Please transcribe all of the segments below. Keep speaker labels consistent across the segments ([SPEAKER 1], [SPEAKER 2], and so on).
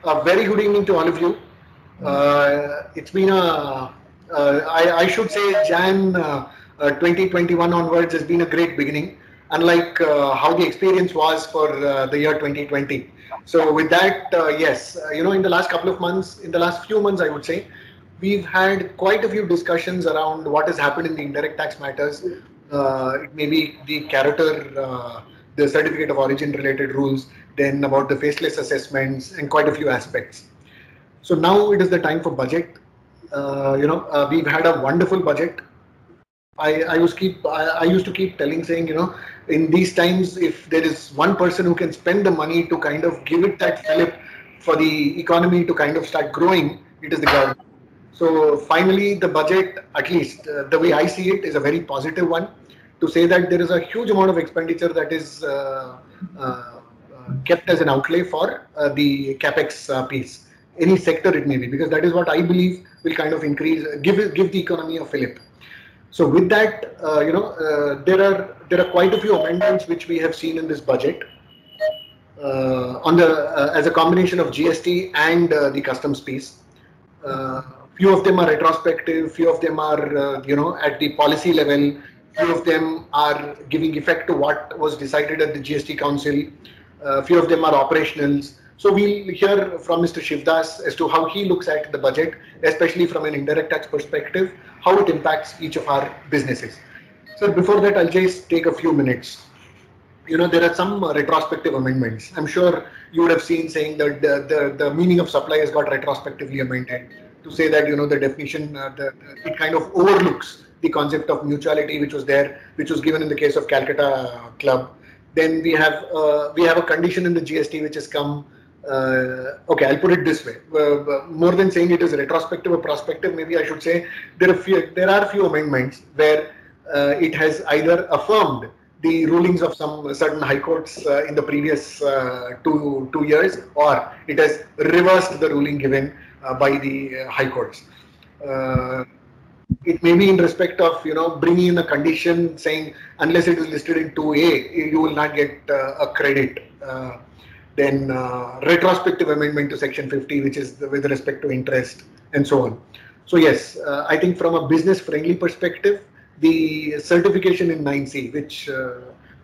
[SPEAKER 1] A very good evening to all of you. It's been I should say Jan 2021 onwards has been a great beginning, unlike how the experience was for the year 2020. So with that, yes, in the last couple of months, in the last few months, I would say, we've had quite a few discussions around what has happened in the indirect tax matters. It may be the character, the certificate of origin related rules, then about the faceless assessments, and quite a few aspects. So now it is the time for budget. We've had a wonderful budget. I used to keep telling, saying, in these times, if there is one person who can spend the money to kind of give it that fillip for the economy to kind of start growing, it is the government. So finally, the budget, at least the way I see it, is a very positive one. To say that there is a huge amount of expenditure that is kept as an outlay for the capex piece, any sector it may be, because that is what I believe will kind of increase, give the economy a fillip. So with that, there are quite a few amendments which we have seen in this budget on the as a combination of GST and the customs piece. Few of them are retrospective, few of them are at the policy level, few of them are giving effect to what was decided at the GST Council, few of them are operationals. So we'll hear from Mr. Shivdas as to how he looks at the budget, especially from an indirect tax perspective, how it impacts each of our businesses. So before that, I'll just take a few minutes. There are some retrospective amendments. I'm sure you would have seen saying that the meaning of supply has got retrospectively amended to say that the definition it kind of overlooks the concept of mutuality which was there, which was given in the case of Calcutta Club. Then we have a condition in the GST which has come. Okay, I'll put it this way. More than saying it is retrospective or prospective, maybe I should say there are few amendments where it has either affirmed the rulings of some certain high courts in the previous 2 years, or it has reversed the ruling given by the high courts. It may be in respect of bringing in a condition saying unless it is listed in 2A, you will not get a credit. Then retrospective amendment to section 50, which is with respect to interest and so on. So yes, I think from a business friendly perspective, the certification in 9C, which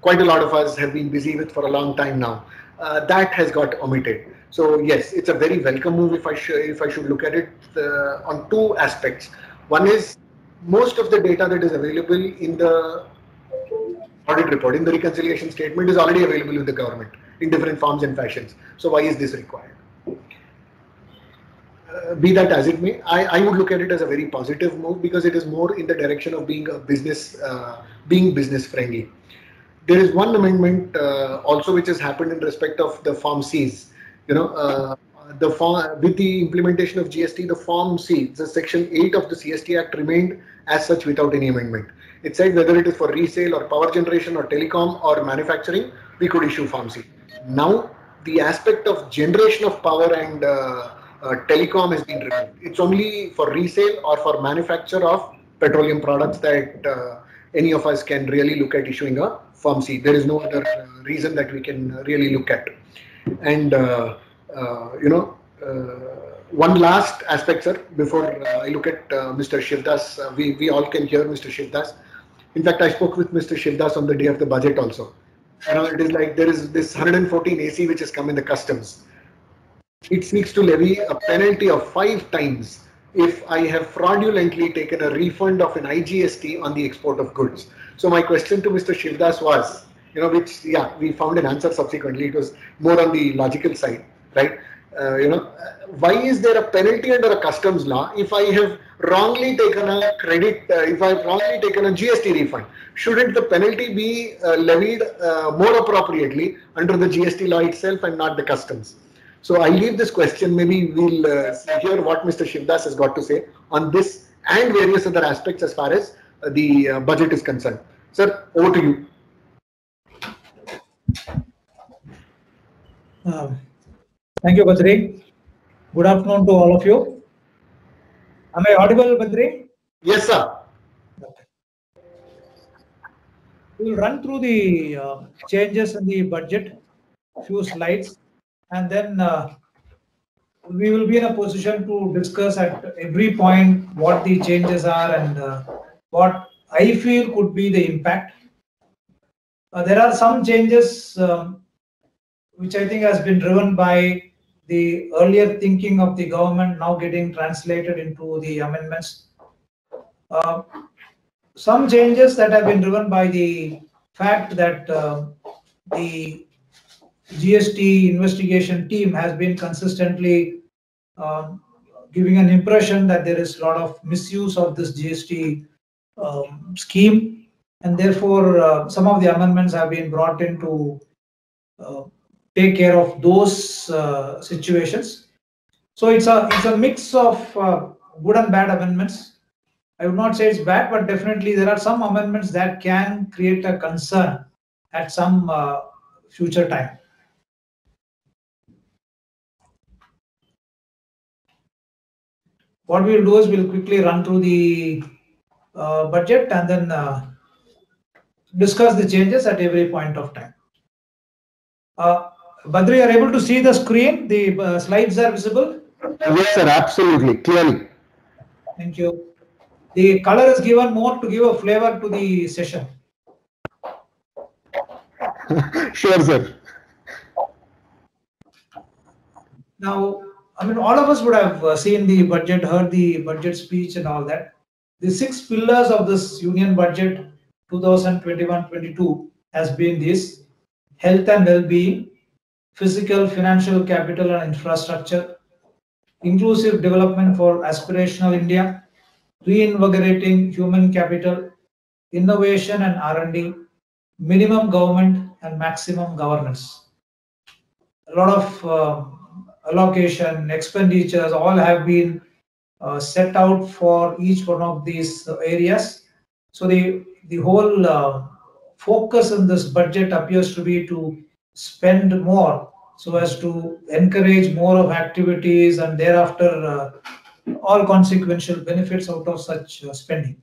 [SPEAKER 1] quite a lot of us have been busy with for a long time now, that has got omitted. So yes, it's a very welcome move if I should look at it on two aspects. One is most of the data that is available in the audit report, in the reconciliation statement, is already available with the government in different forms and fashions. So why is this required? Be that as it may, I would look at it as a very positive move because it is more in the direction of being business friendly. There is one amendment also which has happened in respect of the Form Cs. The form with the implementation of GST, the Form C, the Section 8 of the CST Act remained as such without any amendment. It said whether it is for resale or power generation or telecom or manufacturing, we could issue Form C. Now, the aspect of generation of power and telecom has been removed. It's only for resale or for manufacture of petroleum products that any of us can really look at issuing a Form C. There is no other reason that we can really look at. And one last aspect, sir, before I look at Mr. Shivdas, we all can hear Mr. Shivdas. In fact, I spoke with Mr. Shivdas on the day of the budget also. It is like there is this 114 AC which has come in the customs. It seeks to levy a penalty of 5 times if I have fraudulently taken a refund of an IGST on the export of goods. So my question to Mr. Shivdas was, which, yeah, we found an answer subsequently. It was more on the logical side, right? Why is there a penalty under a customs law if I have wrongly taken a credit, if I have wrongly taken a GST refund? Shouldn't the penalty be levied more appropriately under the GST law itself and not the customs? So I leave this question. Maybe we'll hear what Mr. Shivdas has got to say on this and various other aspects as far as the budget is concerned. Sir, over to you.
[SPEAKER 2] Thank you, Badri. Good afternoon to all of you. Am I audible, Badri?
[SPEAKER 1] Yes, sir.
[SPEAKER 2] We will run through the changes in the budget, few slides, and then we will be in a position to discuss at every point what the changes are and what I feel could be the impact. There are some changes which I think has been driven by the earlier thinking of the government now getting translated into the amendments. Some changes that have been driven by the fact that the GST investigation team has been consistently giving an impression that there is a lot of misuse of this GST scheme, and therefore some of the amendments have been brought in to take care of those situations. So it's a mix of good and bad amendments. I would not say it's bad, but definitely there are some amendments that can create a concern at some future time. What we'll do is we'll quickly run through the budget and then discuss the changes at every point of time. Badri, are you able to see the screen? The slides are visible?
[SPEAKER 1] Yes, sir, absolutely, clearly.
[SPEAKER 2] Thank you. The color is given more to give a flavor to the session.
[SPEAKER 1] Sure, sir.
[SPEAKER 2] Now, I mean, all of us would have seen the budget, heard the budget speech and all that. The 6 pillars of this union budget 2021-22 has been this: health and well-being, physical, financial capital and infrastructure, inclusive development for aspirational India, reinvigorating human capital, innovation and R&D, minimum government and maximum governance. A lot of allocation, expenditures, all have been set out for each one of these areas. So the whole focus in this budget appears to be to spend more so as to encourage more of activities and thereafter all consequential benefits out of such spending.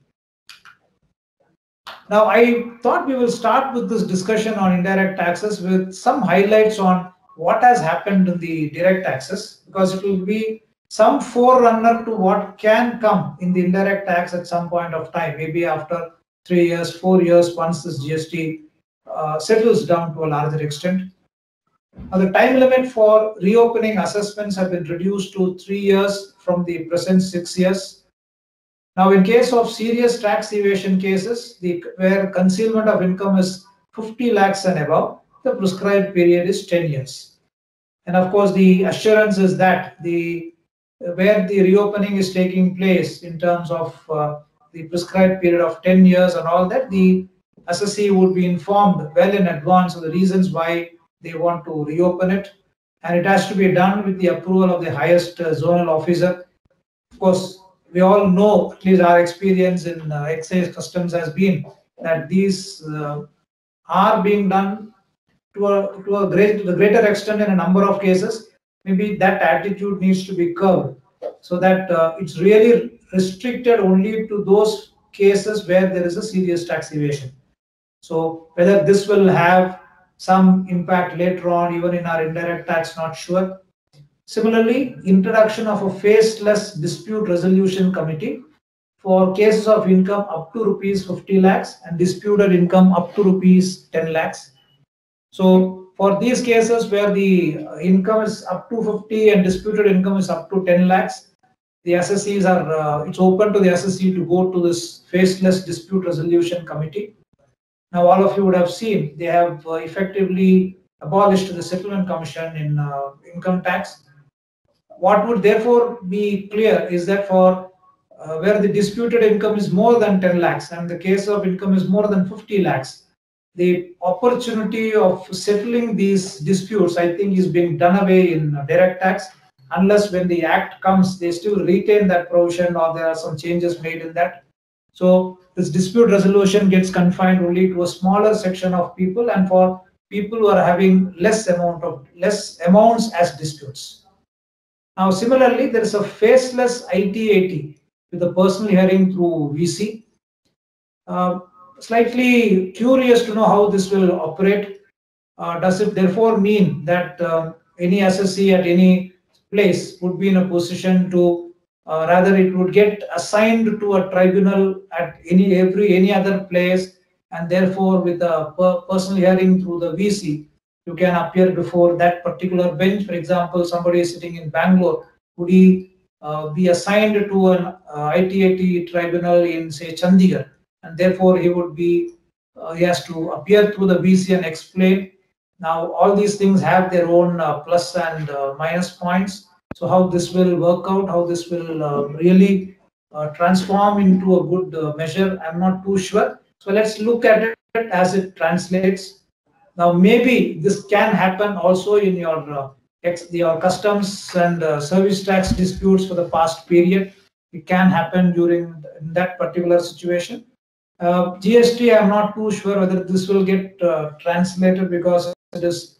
[SPEAKER 2] Now, I thought we will start with this discussion on indirect taxes with some highlights on what has happened in the direct taxes, because it will be some forerunner to what can come in the indirect tax at some point of time, maybe after 3 years, 4 years, once this GST settles down to a larger extent. Now, the time limit for reopening assessments have been reduced to 3 years from the present 6 years. Now, in case of serious tax evasion cases, where concealment of income is 50 lakhs and above, the prescribed period is 10 years. And of course, the assurance is that where the reopening is taking place in terms of the prescribed period of 10 years and all that, the assessee would be informed well in advance of the reasons why they want to reopen it, and it has to be done with the approval of the highest zonal officer. Of course, we all know, at least our experience in excise customs has been that these are being done to a greater extent in a number of cases. Maybe that attitude needs to be curbed so that it's really restricted only to those cases where there is a serious tax evasion. So whether this will have some impact later on, even in our indirect tax, not sure. Similarly, introduction of a faceless dispute resolution committee for cases of income up to rupees 50 lakhs and disputed income up to rupees 10 lakhs. So for these cases where the income is up to 50 and disputed income is up to 10 lakhs, the assessees are, it's open to the assessee to go to this faceless dispute resolution committee. Now, all of you would have seen they have effectively abolished the settlement commission in income tax. What would therefore be clear is that for where the disputed income is more than 10 lakhs and the case of income is more than 50 lakhs, the opportunity of settling these disputes, I think, is being done away in direct tax, unless when the act comes, they still retain that provision or there are some changes made in that. So this dispute resolution gets confined only to a smaller section of people and for people who are having less amounts as disputes. Now, similarly, there is a faceless IT-80 with a personal hearing through VC. Slightly curious to know how this will operate. Does it therefore mean that any assessee at any place would be in a position to, rather it would get assigned to a tribunal at any other place, and therefore with a personal hearing through the VC, you can appear before that particular bench. For example, somebody is sitting in Bangalore, would he be assigned to an ITAT tribunal in, say, Chandigarh, and therefore he has to appear through the VC and explain. Now, all these things have their own plus and minus points. So how this will work out, how this will really transform into a good measure, I'm not too sure. So let's look at it as it translates. Now, maybe this can happen also in your customs and service tax disputes for the past period. It can happen during that particular situation. GST, I'm not too sure whether this will get translated, because it is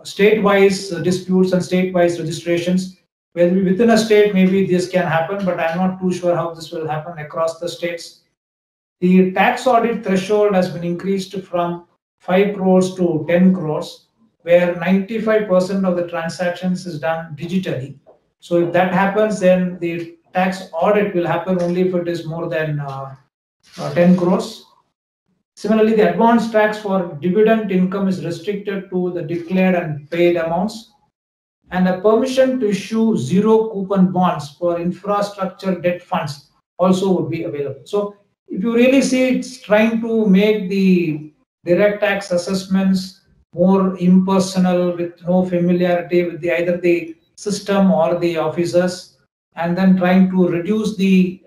[SPEAKER 2] state-wise disputes and state-wise registrations. Within a state, maybe this can happen, but I'm not too sure how this will happen across the states. The tax audit threshold has been increased from 5 crores to 10 crores, where 95% of the transactions is done digitally. So if that happens, then the tax audit will happen only if it is more than 10 crores. Similarly, the advance tax for dividend income is restricted to the declared and paid amounts, and a permission to issue zero coupon bonds for infrastructure debt funds also would be available. So if you really see, it's trying to make the direct tax assessments more impersonal, with no familiarity with either the system or the officers, and then trying to reduce the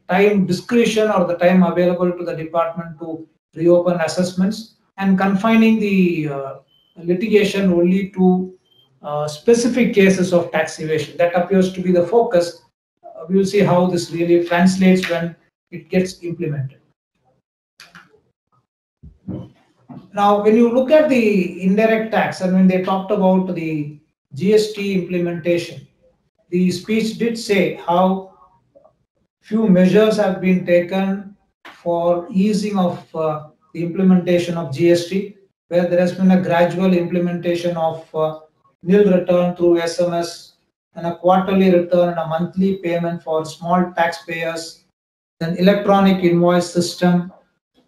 [SPEAKER 2] time discretion or the time available to the department to reopen assessments, and confining the litigation only to specific cases of tax evasion. That appears to be the focus. We will see how this really translates when it gets implemented. Now, when you look at the indirect tax, and when they talked about the GST implementation, the speech did say how few measures have been taken for easing of the implementation of GST, where there has been a gradual implementation of nil return through SMS, and a quarterly return and a monthly payment for small taxpayers, then electronic invoice system,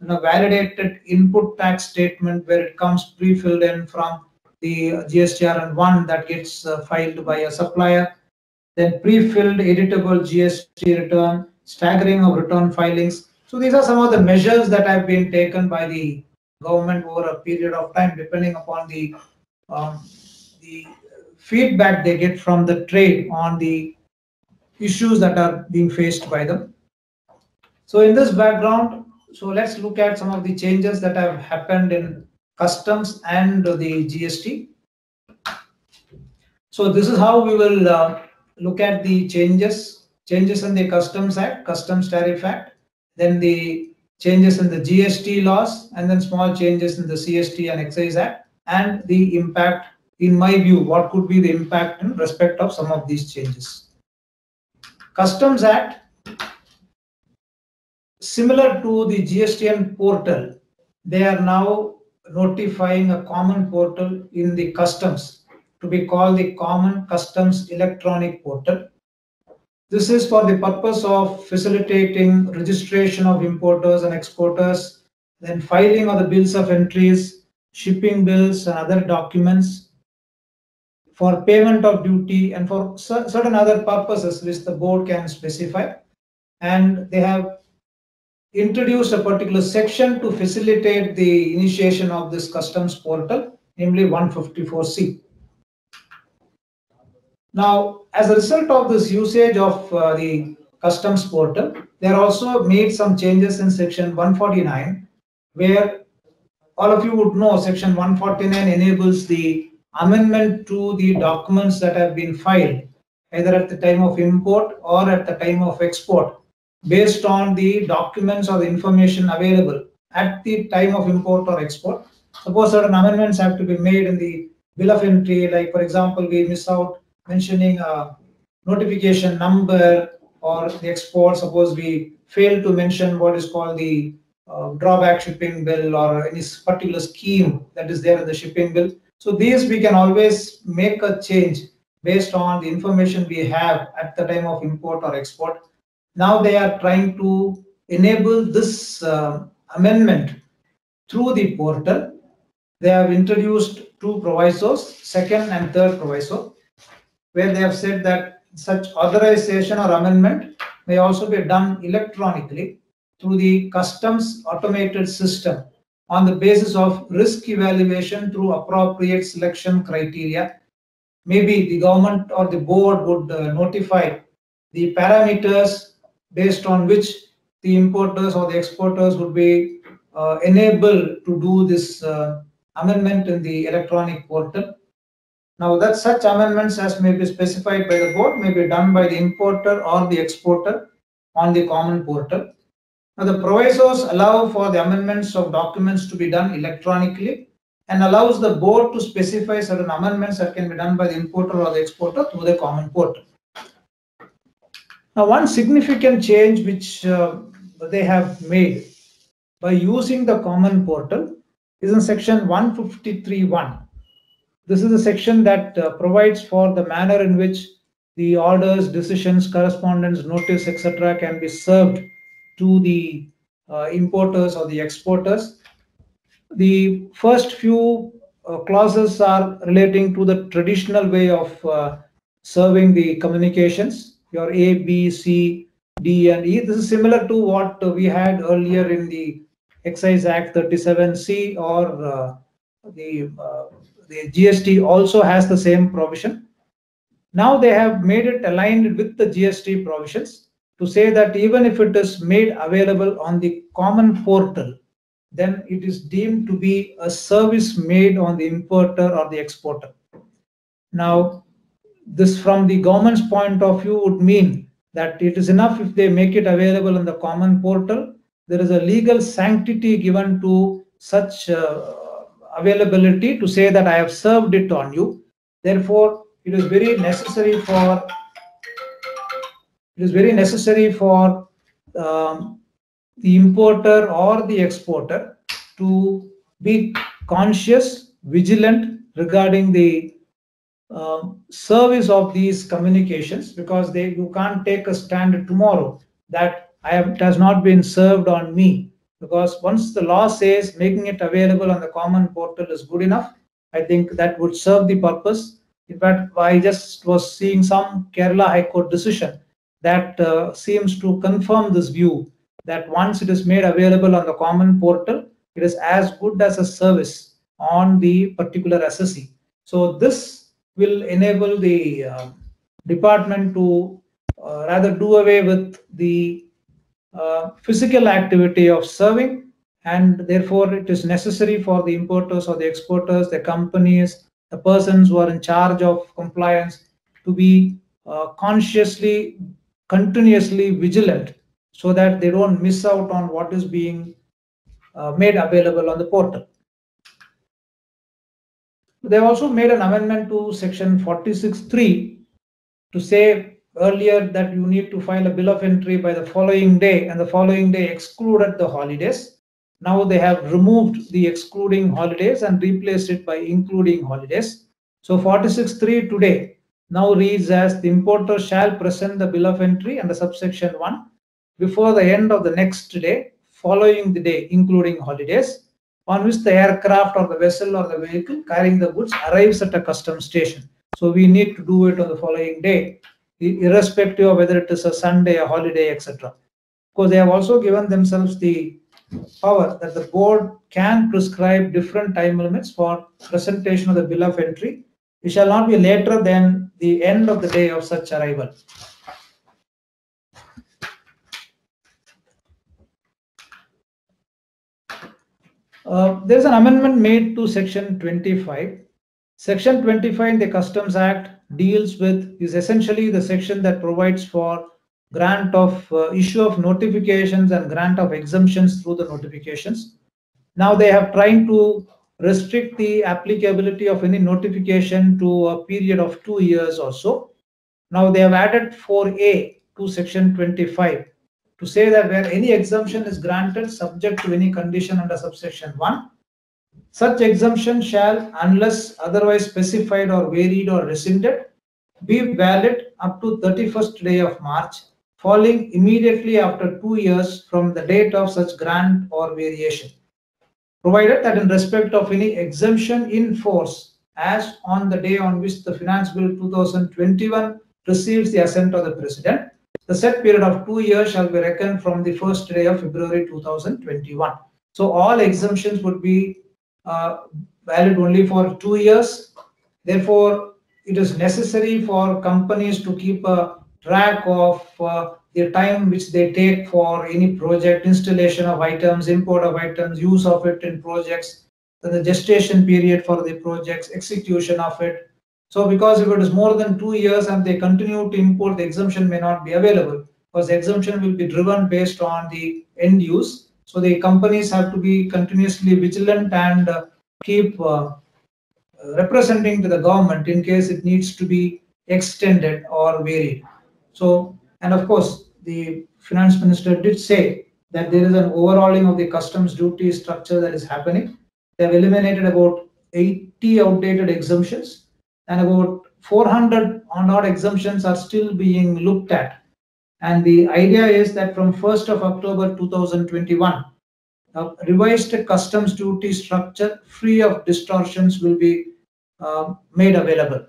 [SPEAKER 2] and a validated input tax statement where it comes pre-filled in from the GSTRN1 that gets filed by a supplier, then pre-filled editable GST return, staggering of return filings. So these are some of the measures that have been taken by the government over a period of time, depending upon the feedback they get from the trade on the issues that are being faced by them. So in this background, so let's look at some of the changes that have happened in customs and the GST. So this is how we will look at the changes in the Customs Act, Customs Tariff Act, then the changes in the GST laws, and then small changes in the CST and Excise Act, and the impact, in my view, what could be the impact in respect of some of these changes. Customs Act, similar to the GSTN portal, they are now notifying a common portal in the customs to be called the Common Customs Electronic Portal. This is for the purpose of facilitating registration of importers and exporters, then filing of the bills of entries, shipping bills and other documents, for payment of duty, and for certain other purposes which the board can specify. And they have introduced a particular section to facilitate the initiation of this customs portal, namely 154C. Now, as a result of this usage of the customs portal, they are also made some changes in section 149, where all of you would know section 149 enables the amendment to the documents that have been filed either at the time of import or at the time of export, based on the documents or the information available at the time of import or export. Suppose certain amendments have to be made in the bill of entry, like for example, we miss out mentioning a notification number, or the export, suppose we fail to mention what is called the drawback shipping bill or any particular scheme that is there in the shipping bill. So these we can always make a change based on the information we have at the time of import or export. Now they are trying to enable this amendment through the portal. They have introduced two provisos, second and third proviso, where they have said that such authorization or amendment may also be done electronically through the customs automated system on the basis of risk evaluation through appropriate selection criteria. Maybe the government or the board would notify the parameters based on which the importers or the exporters would be enabled to do this amendment in the electronic portal. Now that such amendments as may be specified by the board may be done by the importer or the exporter on the common portal. Now the provisos allow for the amendments of documents to be done electronically and allows the board to specify certain amendments that can be done by the importer or the exporter through the common portal. Now one significant change which they have made by using the common portal is in section 153(1). This is a section that provides for the manner in which the orders, decisions, correspondence, notice, etc. can be served to the importers or the exporters. The first few clauses are relating to the traditional way of serving the communications, your A, B, C, D, and E. This is similar to what we had earlier in the Excise Act 37C, or the GST also has the same provision. Now they have made it aligned with the GST provisions to say that even if it is made available on the common portal, then it is deemed to be a service made on the importer or the exporter. Now, this from the government's point of view would mean that it is enough if they make it available on the common portal. There is a legal sanctity given to such availability to say that I have served it on you. Therefore, it is very necessary for the importer or the exporter to be conscious, vigilant regarding the service of these communications, because you can't take a stand tomorrow that it has not been served on me, because once the law says making it available on the common portal is good enough, I think that would serve the purpose. In fact, I just was seeing some Kerala High Court decision that seems to confirm this view, that once it is made available on the common portal, it is as good as a service on the particular assessee. So this will enable the department to rather do away with the physical activity of serving, and therefore it is necessary for the importers or the exporters, the companies, the persons who are in charge of compliance to be consciously, continuously vigilant, so that they don't miss out on what is being made available on the portal. They also made an amendment to section 46(3) to say earlier that you need to file a bill of entry by the following day, and the following day excluded the holidays. Now they have removed the excluding holidays and replaced it by including holidays. So 46(3) today now reads as: the importer shall present the bill of entry under subsection 1 before the end of the next day following the day including holidays on which the aircraft or the vessel or the vehicle carrying the goods arrives at a customs station. So we need to do it on the following day, irrespective of whether it is a Sunday, a holiday, etc. Because they have also given themselves the power that the board can prescribe different time limits for presentation of the bill of entry. It shall not be later than the end of the day of such arrival. There's an amendment made to section 25. Section 25 in the Customs Act is essentially the section that provides for grant of issue of notifications and grant of exemptions through the notifications. Now they have tried to restrict the applicability of any notification to a period of 2 years or so. Now they have added 4A to section 25 to say that where any exemption is granted subject to any condition under subsection 1, such exemption shall, unless otherwise specified or varied or rescinded, be valid up to 31st day of March, falling immediately after 2 years from the date of such grant or variation, provided that in respect of any exemption in force as on the day on which the Finance Bill 2021 receives the assent of the President, the said period of 2 years shall be reckoned from the first day of February 2021. So all exemptions would be valid only for 2 years. Therefore, it is necessary for companies to keep a track of the time which they take for any project, installation of items, import of items, use of it in projects, the gestation period for the projects, execution of it. So because if it is more than 2 years and they continue to import, the exemption may not be available, because the exemption will be driven based on the end use. So the companies have to be continuously vigilant and keep representing to the government in case it needs to be extended or varied. So, and of course, the finance minister did say that there is an overhauling of the customs duty structure that is happening. They have eliminated about 80 outdated exemptions, and about 400 odd exemptions are still being looked at. And the idea is that from 1st of October 2021, a revised customs duty structure free of distortions will be made available.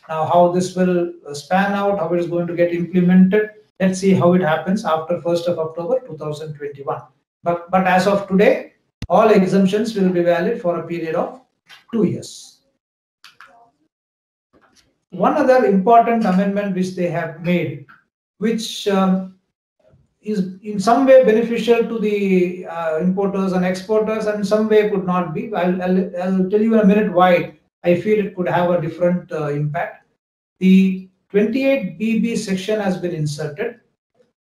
[SPEAKER 2] Now, how this will span out, how it is going to get implemented, let's see how it happens after 1st of October 2021. But as of today, all exemptions will be valid for a period of 2 years. One other important amendment which they have made, which is in some way beneficial to the importers and exporters, and in some way could not be. I'll tell you in a minute why I feel it could have a different impact. The 28BB section has been inserted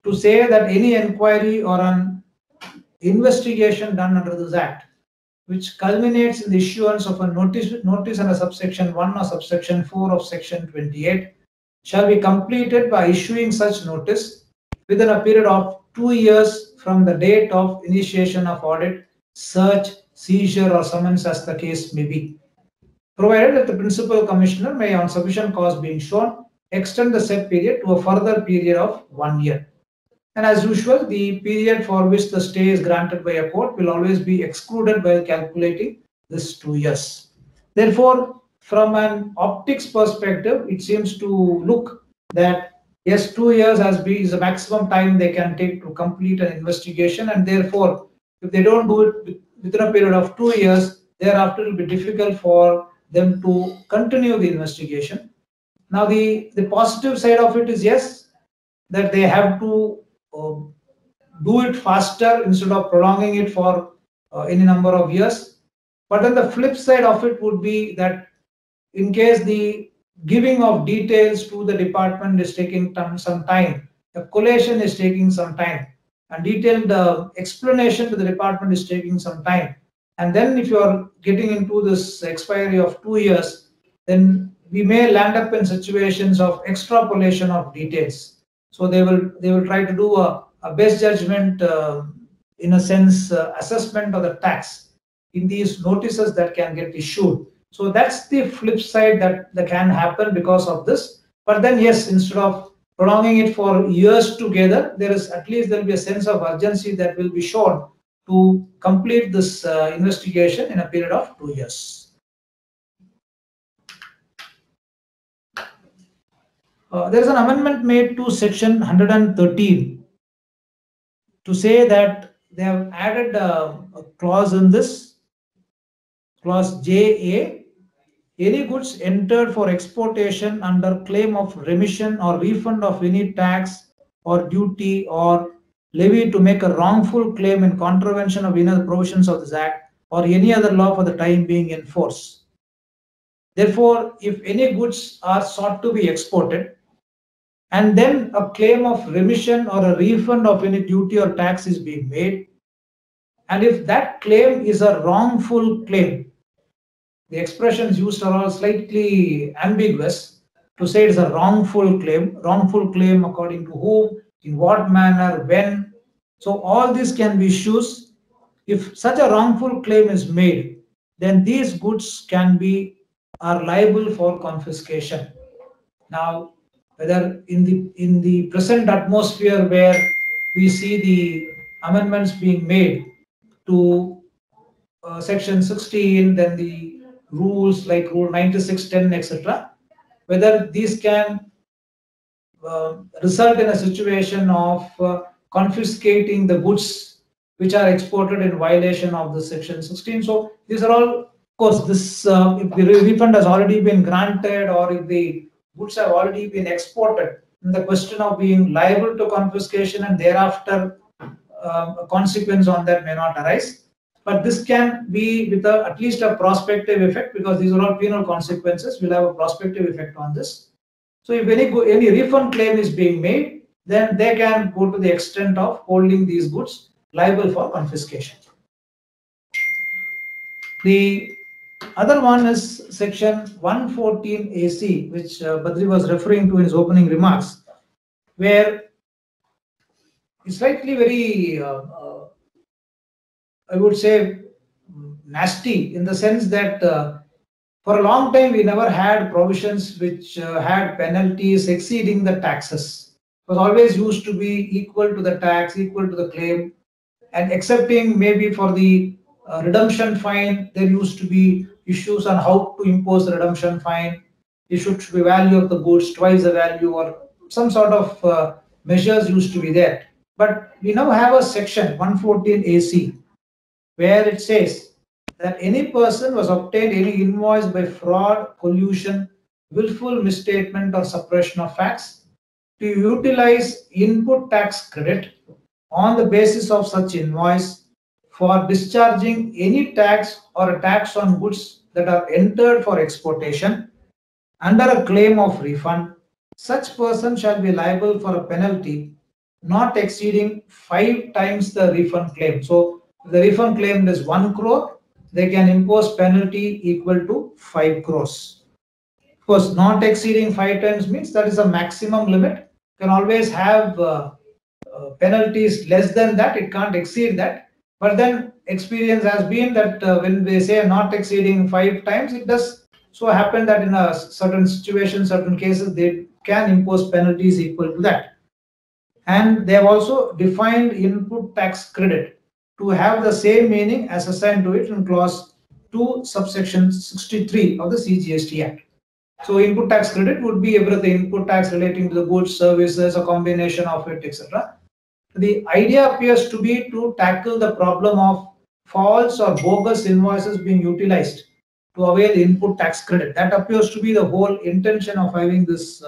[SPEAKER 2] to say that any inquiry or an investigation done under this Act, which culminates in the issuance of a notice under subsection 1 or subsection 4 of section 28, shall be completed by issuing such notice within a period of 2 years from the date of initiation of audit, search, seizure, or summons as the case may be, provided that the principal commissioner may, on sufficient cause being shown, extend the said period to a further period of 1 year. And as usual, the period for which the stay is granted by a court will always be excluded while calculating this 2 years. Therefore, from an optics perspective, it seems to look that yes, 2 years is the maximum time they can take to complete an investigation, and therefore, if they don't do it within a period of 2 years, thereafter it will be difficult for them to continue the investigation. Now, the positive side of it is yes, that they have to do it faster instead of prolonging it for any number of years. But then the flip side of it would be that in case the giving of details to the department is taking some time, the collation is taking some time, and detailed explanation to the department is taking some time. And then if you are getting into this expiry of 2 years, then we may land up in situations of extrapolation of details. So they will try to do a best judgment, in a sense, assessment of the tax in these notices that can get issued. So that's the flip side that can happen because of this. But then yes, instead of prolonging it for years together, there will be a sense of urgency that will be shown to complete this investigation in a period of 2 years. There is an amendment made to section 113 to say that they have added a clause in this, clause JA. Any goods entered for exportation under claim of remission or refund of any tax or duty or levy to make a wrongful claim in contravention of any other provisions of this Act or any other law for the time being in force. Therefore, if any goods are sought to be exported, and then a claim of remission or a refund of any duty or tax is being made, and if that claim is a wrongful claim, the expressions used are all slightly ambiguous to say it's a wrongful claim according to whom, in what manner, when. So all these can be issues. If such a wrongful claim is made, then these goods are liable for confiscation. Now, whether in the present atmosphere where we see the amendments being made to section 16, then the rules like rule 9610, etc., whether these can result in a situation of confiscating the goods which are exported in violation of the section 16. So these are all, of course, this if the refund has already been granted or if the goods have already been exported, then the question of being liable to confiscation and thereafter a consequence on that may not arise. But this can be with at least a prospective effect, because these are all penal consequences, will have a prospective effect on this. So if any refund claim is being made, then they can go to the extent of holding these goods liable for confiscation. The other one is section 114 AC, which Badri was referring to in his opening remarks, where it's likely very, I would say, nasty, in the sense that for a long time we never had provisions which had penalties exceeding the taxes. It was always used to be equal to the tax, equal to the claim, and excepting maybe for the redemption fine, there used to be issues on how to impose the redemption fine. It should be value of the goods twice the value, or some sort of measures used to be there. But we now have a section 114 AC where it says that any person was obtained any invoice by fraud, collusion, willful misstatement or suppression of facts to utilize input tax credit on the basis of such invoice for discharging any tax or a tax on goods that are entered for exportation under a claim of refund, such person shall be liable for a penalty not exceeding 5 times the refund claim. So if the refund claim is 1 crore, they can impose penalty equal to 5 crores. Of course, not exceeding 5 times means that is a maximum limit. You can always have penalties less than that, it can't exceed that. But then experience has been that when they say not exceeding 5 times, it does so happen that in a certain situation, certain cases, they can impose penalties equal to that. And they have also defined input tax credit to have the same meaning as assigned to it in clause 2 subsection 63 of the CGST Act. So input tax credit would be everything, input tax relating to the goods, services, a combination of it, etc. The idea appears to be to tackle the problem of false or bogus invoices being utilized to avail the input tax credit. That appears to be the whole intention of having this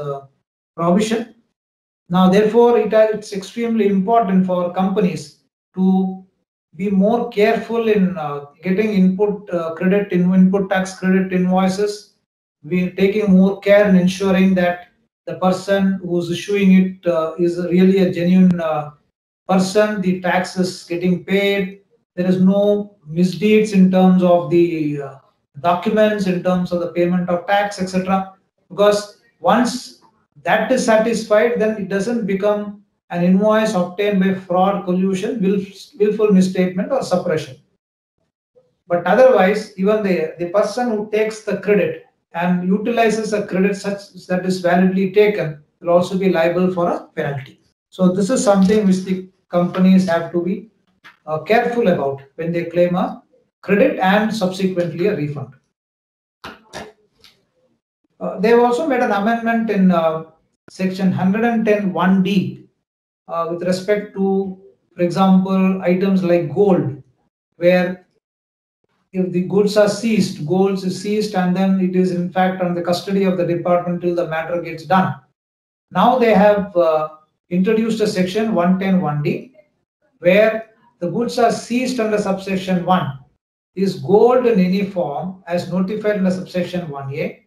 [SPEAKER 2] provision. Now, therefore, it's extremely important for companies to be more careful in getting input tax credit invoices. We're taking more care in ensuring that the person who's issuing it is really a genuine person. The tax is getting paid. There is no misdeeds in terms of the documents, in terms of the payment of tax, etc. Because once that is satisfied, then it doesn't become an invoice obtained by fraud, collusion, willful misstatement or suppression. But otherwise, even the person who takes the credit and utilizes a credit such that is validly taken will also be liable for a penalty. So this is something which the companies have to be careful about when they claim a credit and subsequently a refund. They have also made an amendment in section 110(1)(d) with respect to, for example, items like gold, where if the goods are seized, gold is seized and then it is in fact under the custody of the department till the matter gets done. Now they have introduced a section 110(1)(d) where the goods are seized under subsection 1 is gold in any form as notified in the subsection 1A.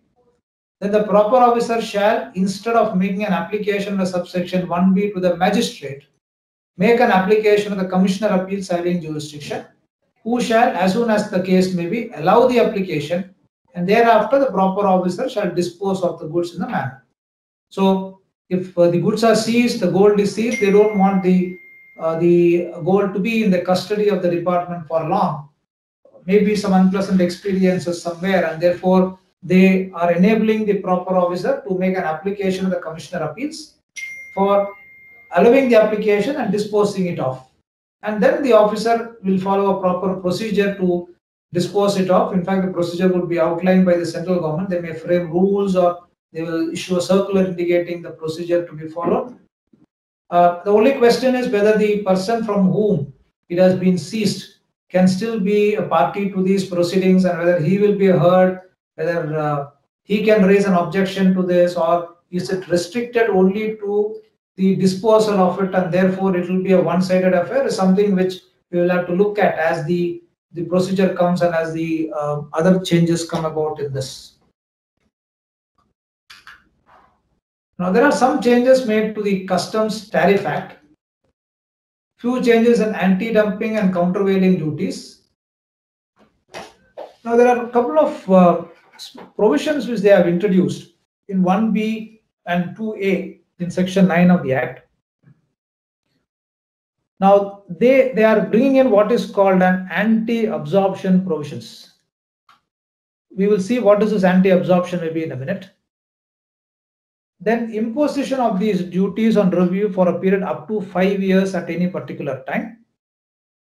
[SPEAKER 2] Then the proper officer shall, instead of making an application under subsection 1B to the magistrate, make an application to the Commissioner of Appeals having jurisdiction, who shall, as soon as the case may be, allow the application, and thereafter the proper officer shall dispose of the goods in the manner. So if the goods are seized, the gold is seized, they don't want the gold to be in the custody of the department for long. Maybe some unpleasant experiences somewhere, and therefore they are enabling the proper officer to make an application to the Commissioner Appeals for allowing the application and disposing it off. And then the officer will follow a proper procedure to dispose it off. In fact, the procedure will be outlined by the central government. They may frame rules or they will issue a circular indicating the procedure to be followed. The only question is whether the person from whom it has been seized can still be a party to these proceedings, and whether he will be heard, whether he can raise an objection to this, or is it restricted only to the disposal of it and therefore it will be a one-sided affair, is something which we will have to look at as the procedure comes and as the other changes come about in this. Now, there are some changes made to the Customs Tariff Act, few changes in anti-dumping and countervailing duties. Now, there are a couple of provisions which they have introduced in 1B and 2A in Section 9 of the Act. Now, they are bringing in what is called an anti-absorption provisions. We will see what is this anti-absorption maybe in a minute. Then imposition of these duties on review for a period up to 5 years at any particular time.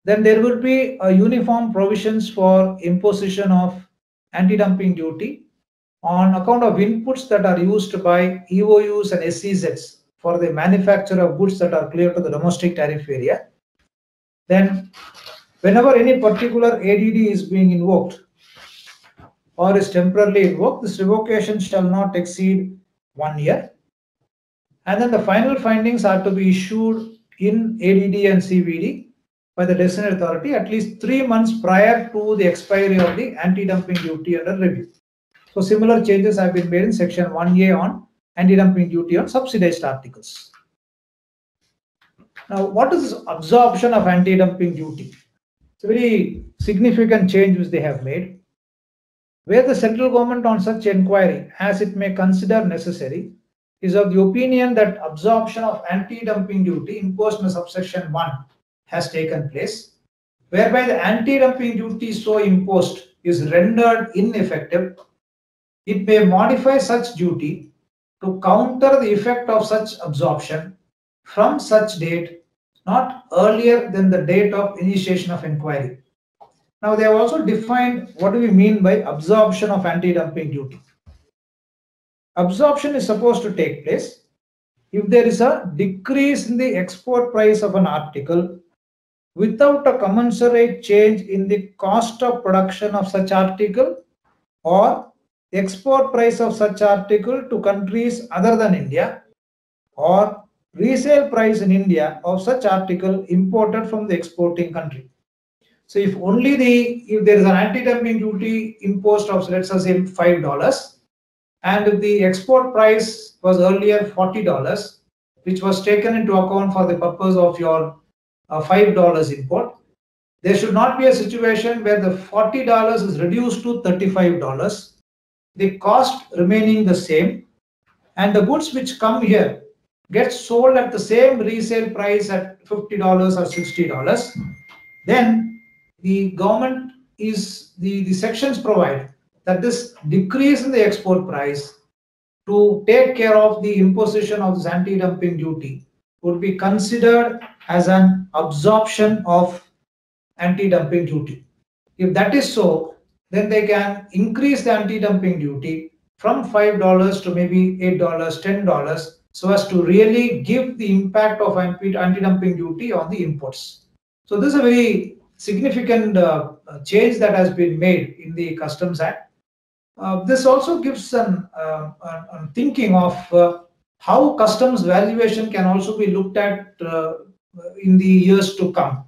[SPEAKER 2] Then there will be a uniform provisions for imposition of anti-dumping duty on account of inputs that are used by EOUs and SEZs for the manufacture of goods that are clear to the domestic tariff area. Then whenever any particular ADD is being invoked or is temporarily invoked, this revocation shall not exceed 1 year. And then the final findings are to be issued in ADD and CVD by the designated authority at least 3 months prior to the expiry of the anti-dumping duty under review. So similar changes have been made in Section 1A on anti-dumping duty on subsidized articles. Now, what is this absorption of anti-dumping duty? It's a very significant change which they have made, where the central government on such inquiry, as it may consider necessary, is of the opinion that absorption of anti-dumping duty imposed in subsection 1 has taken place, whereby the anti-dumping duty so imposed is rendered ineffective. It may modify such duty to counter the effect of such absorption from such date, not earlier than the date of initiation of inquiry. Now, they have also defined what do we mean by absorption of anti-dumping duty. Absorption is supposed to take place if there is a decrease in the export price of an article without a commensurate change in the cost of production of such article or export price of such article to countries other than India, or resale price in India of such article imported from the exporting country. So if there is an anti-dumping duty imposed of, let's say, $5, and if the export price was earlier $40, which was taken into account for the purpose of your $5 import, there should not be a situation where the $40 is reduced to $35, the cost remaining the same, and the goods which come here get sold at the same resale price at $50 or $60. Then the government the sections provide that this decrease in the export price to take care of the imposition of this anti-dumping duty would be considered as an absorption of anti-dumping duty. If that is so, then they can increase the anti-dumping duty from $5 to maybe $8, $10, so as to really give the impact of anti-dumping duty on the imports. So this is a very significant change that has been made in the Customs Act. This also gives some thinking of how customs valuation can also be looked at in the years to come,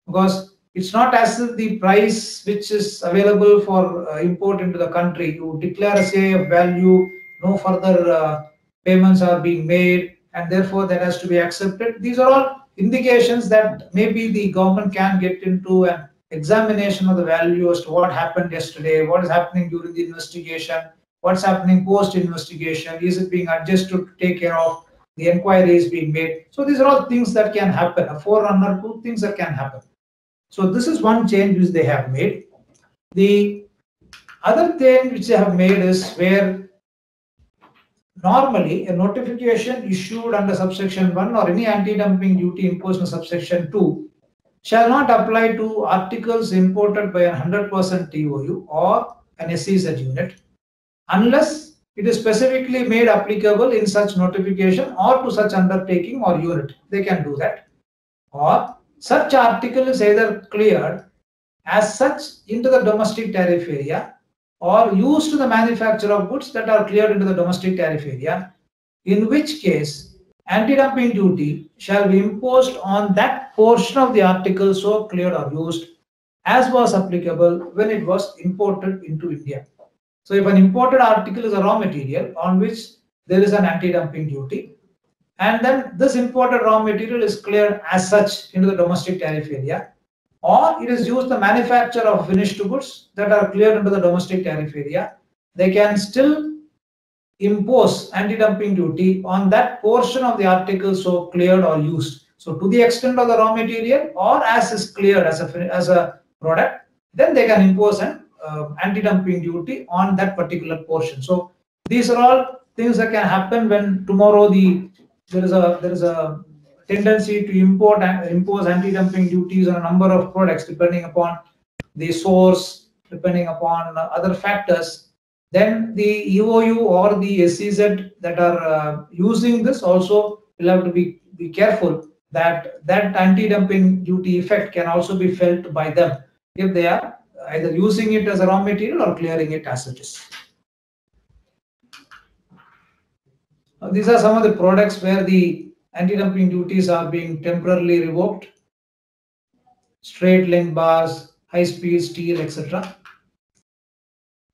[SPEAKER 2] because it's not as if the price which is available for import into the country, you declare a value, no further payments are being made, and therefore that has to be accepted. These are all indications that maybe the government can get into an examination of the value as to what happened yesterday, what is happening during the investigation, what's happening post-investigation, is it being adjusted to take care of the inquiries being made. So these are all things that can happen, a forerunner to things that can happen. So this is one change which they have made. The Other thing which they have made is where normally a notification issued under subsection 1 or any anti-dumping duty imposed in subsection 2 shall not apply to articles imported by a 100% TOU or an SEZ unit unless it is specifically made applicable in such notification or to such undertaking or unit. They can do that. Or such article is either cleared as such into the domestic tariff area or used to the manufacture of goods that are cleared into the domestic tariff area, in which case anti-dumping duty shall be imposed on that portion of the article so cleared or used as was applicable when it was imported into India. So if an imported article is a raw material on which there is an anti-dumping duty, and then this imported raw material is cleared as such into the domestic tariff area, or it is used the manufacture of finished goods that are cleared into the domestic tariff area, they can still impose anti-dumping duty on that portion of the article so cleared or used. So to the extent of the raw material or as is cleared as a product, then they can impose an anti-dumping duty on that particular portion. So these are all things that can happen when tomorrow there is a tendency to impose anti-dumping duties on a number of products depending upon the source, depending upon other factors. Then the EOU or the SEZ that are using this also will have to be careful that anti-dumping duty effect can also be felt by them if they are either using it as a raw material or clearing it as it is. These are some of the products where the anti-dumping duties are being temporarily revoked: straight length bars, high-speed steel, etc.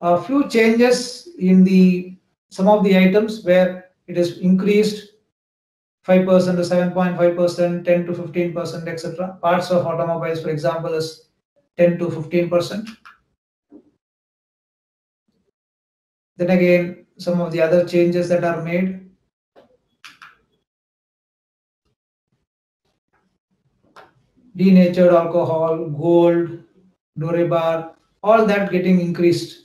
[SPEAKER 2] A few changes in some of the items where it is increased 5% to 7.5%, 10 to 15%, etc. Parts of automobiles, for example, is 10 to 15%. Then again, some of the other changes that are made. Denatured alcohol, gold, Doribar, all that getting increased.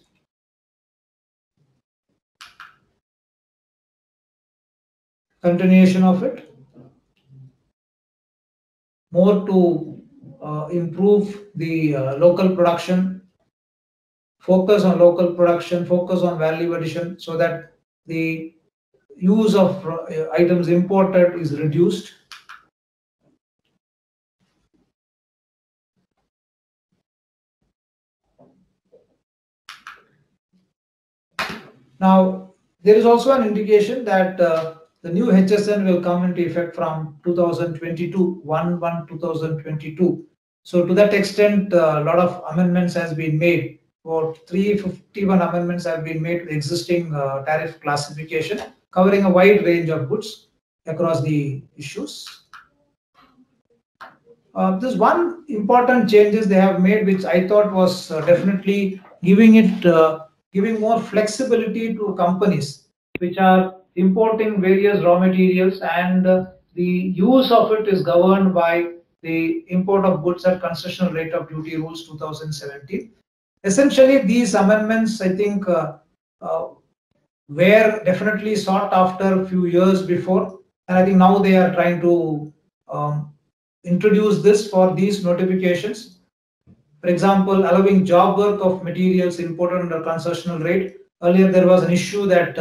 [SPEAKER 2] Continuation of it. More to improve the local production, focus on local production, focus on value addition so that the use of items imported is reduced. Now, there is also an indication that the new HSN will come into effect from 2022, 1/1/2022. So to that extent, a lot of amendments has been made. About 351 amendments have been made to the existing tariff classification, covering a wide range of goods across the issues. There's one important changes they have made, which I thought was definitely giving more flexibility to companies which are importing various raw materials, and the use of it is governed by the import of goods at concessional rate of duty rules 2017. Essentially, these amendments, I think, were definitely sought after a few years before, and I think now they are trying to introduce this for these notifications. For example, allowing job work of materials imported under concessional rate. Earlier, there was an issue that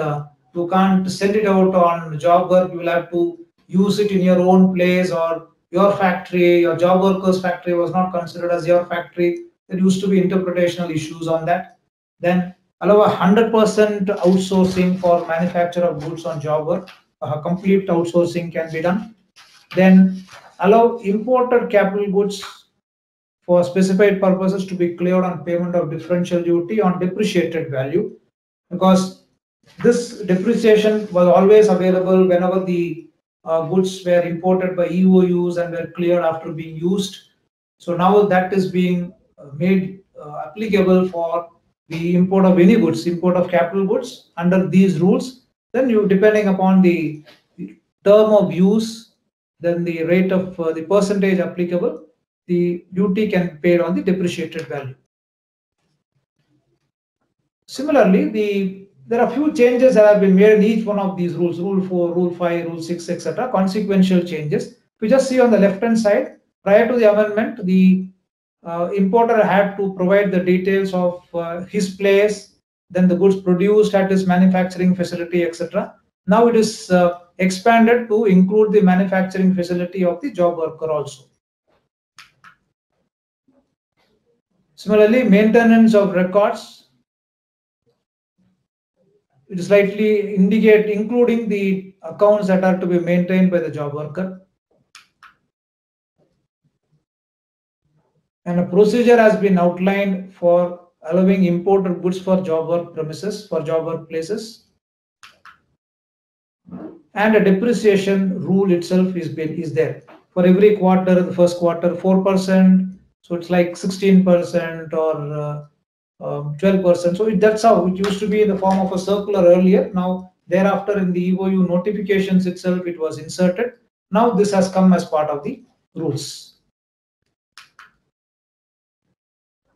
[SPEAKER 2] you can't send it out on job work. You will have to use it in your own place or your factory. Your job worker's factory was not considered as your factory. There used to be interpretational issues on that. Then allow 100% outsourcing for manufacture of goods on job work. Complete outsourcing can be done. Then allow imported capital goods for specified purposes to be cleared on payment of differential duty on depreciated value, because this depreciation was always available whenever the goods were imported by EOUs and were cleared after being used. So now that is being made applicable for the import of any goods, import of capital goods under these rules. Then you, depending upon the term of use, then the rate of the percentage applicable, the duty can be paid on the depreciated value. Similarly, there are few changes that have been made in each one of these rules, Rule 4, Rule 5, Rule 6, etc. Consequential changes. We just see on the left-hand side, prior to the amendment, the importer had to provide the details of his place, then the goods produced at his manufacturing facility, etc. Now it is expanded to include the manufacturing facility of the job worker also. Similarly, maintenance of records, it slightly indicate including the accounts that are to be maintained by the job worker. And a procedure has been outlined for allowing import of goods for job work premises, for job work places. And a depreciation rule itself is there. For every quarter, the first quarter, 4%. So it's like 16% or 12%. So that's how it used to be in the form of a circular earlier. Now, thereafter, in the EOU notifications itself, it was inserted. Now, this has come as part of the rules.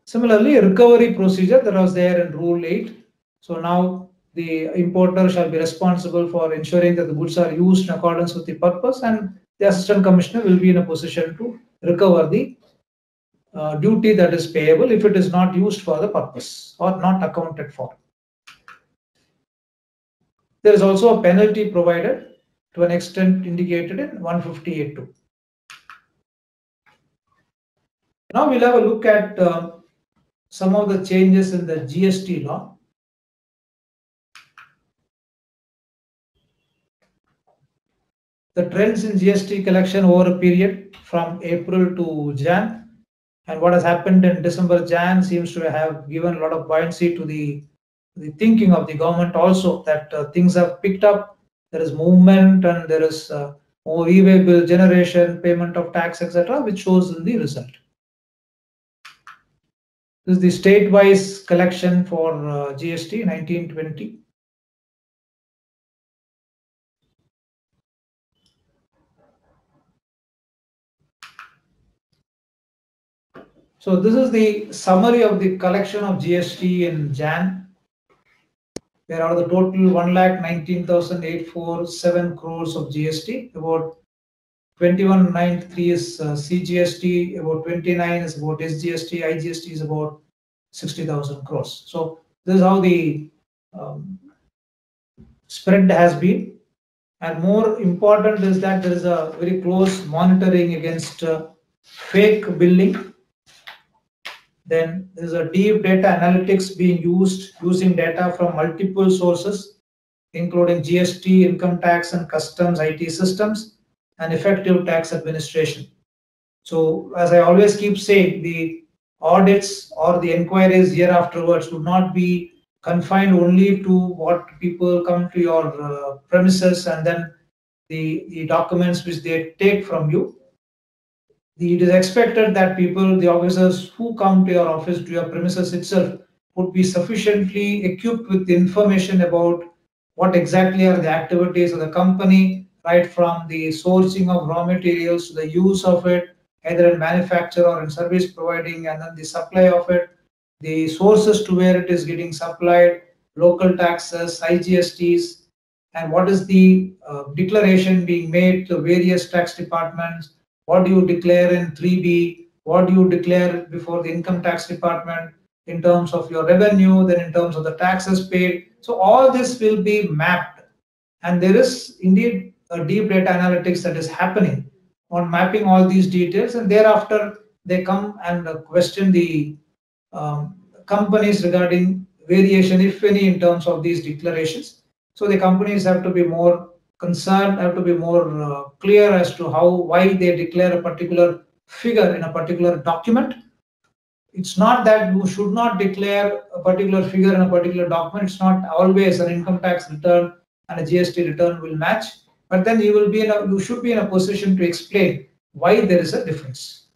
[SPEAKER 2] Similarly, a recovery procedure that was there in Rule 8. So now the importer shall be responsible for ensuring that the goods are used in accordance with the purpose, and the assistant commissioner will be in a position to recover the duty that is payable if it is not used for the purpose or not accounted for. There is also a penalty provided to an extent indicated in 158(2). Now we'll have a look at some of the changes in the GST law. The trends in GST collection over a period from April to Jan, and what has happened in December, Jan seems to have given a lot of buoyancy to the thinking of the government also, that things have picked up, there is movement, and there is more e-way bill generation, payment of tax, etc., which shows in the result. This is the state-wise collection for GST 1920. So this is the summary of the collection of GST in Jan. There are the total 1,19,847 crores of GST. About 21,993 is CGST, about 29 is about SGST, IGST is about 60,000 crores. So this is how the spread has been. And more important is that there is a very close monitoring against fake billing. Then there is a deep data analytics being used, using data from multiple sources, including GST, income tax and customs, IT systems, and effective tax administration. So as I always keep saying, the audits or the inquiries year afterwards would not be confined only to what people come to your premises and then the documents which they take from you. It is expected that people, the officers who come to your office, to your premises itself, would be sufficiently equipped with information about what exactly are the activities of the company, right from the sourcing of raw materials to the use of it, either in manufacture or in service providing, and then the supply of it, the sources to where it is getting supplied, local taxes, IGSTs, and what is the declaration being made to various tax departments. What do you declare in 3B? What do you declare before the income tax department in terms of your revenue, then in terms of the taxes paid? So all this will be mapped. And there is indeed a deep data analytics that is happening on mapping all these details. And thereafter, they come and question the companies regarding variation, if any, in terms of these declarations. So the companies have to be more concerned, have to be more clear as to why they declare a particular figure in a particular document. It's not that you should not declare a particular figure in a particular document. It's not always an income tax return and a GST return will match, but then you should be in a position to explain why there is a difference.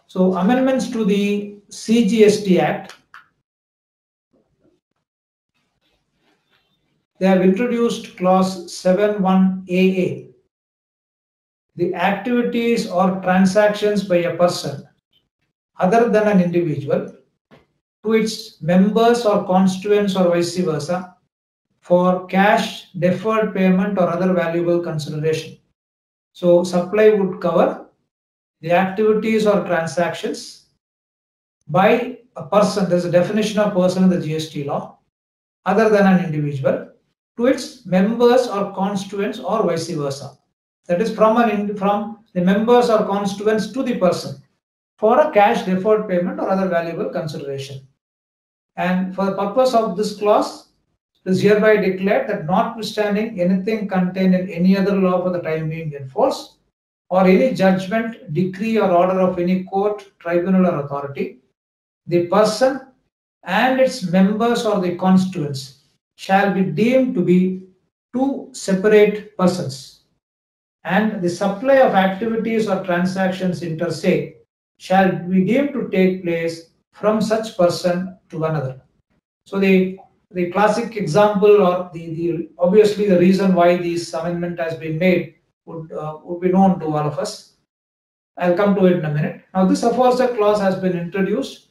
[SPEAKER 2] So amendments to the CGST Act. They have introduced clause 7(1)AA. The activities or transactions by a person other than an individual to its members or constituents or vice versa for cash, deferred payment or other valuable consideration. So supply would cover the activities or transactions by a person. There's a definition of person in the GST law, other than an individual, to its members or constituents or vice versa. That is from the members or constituents to the person for a cash, deferred payment or other valuable consideration. And for the purpose of this clause, it is hereby declared that notwithstanding anything contained in any other law for the time being in force, or any judgment, decree or order of any court, tribunal or authority, the person and its members or the constituents shall be deemed to be two separate persons, and the supply of activities or transactions inter se shall be deemed to take place from such person to another. So the classic example, or the obviously the reason why this amendment has been made would be known to all of us. I'll come to it in a minute. Now this aforesaid clause has been introduced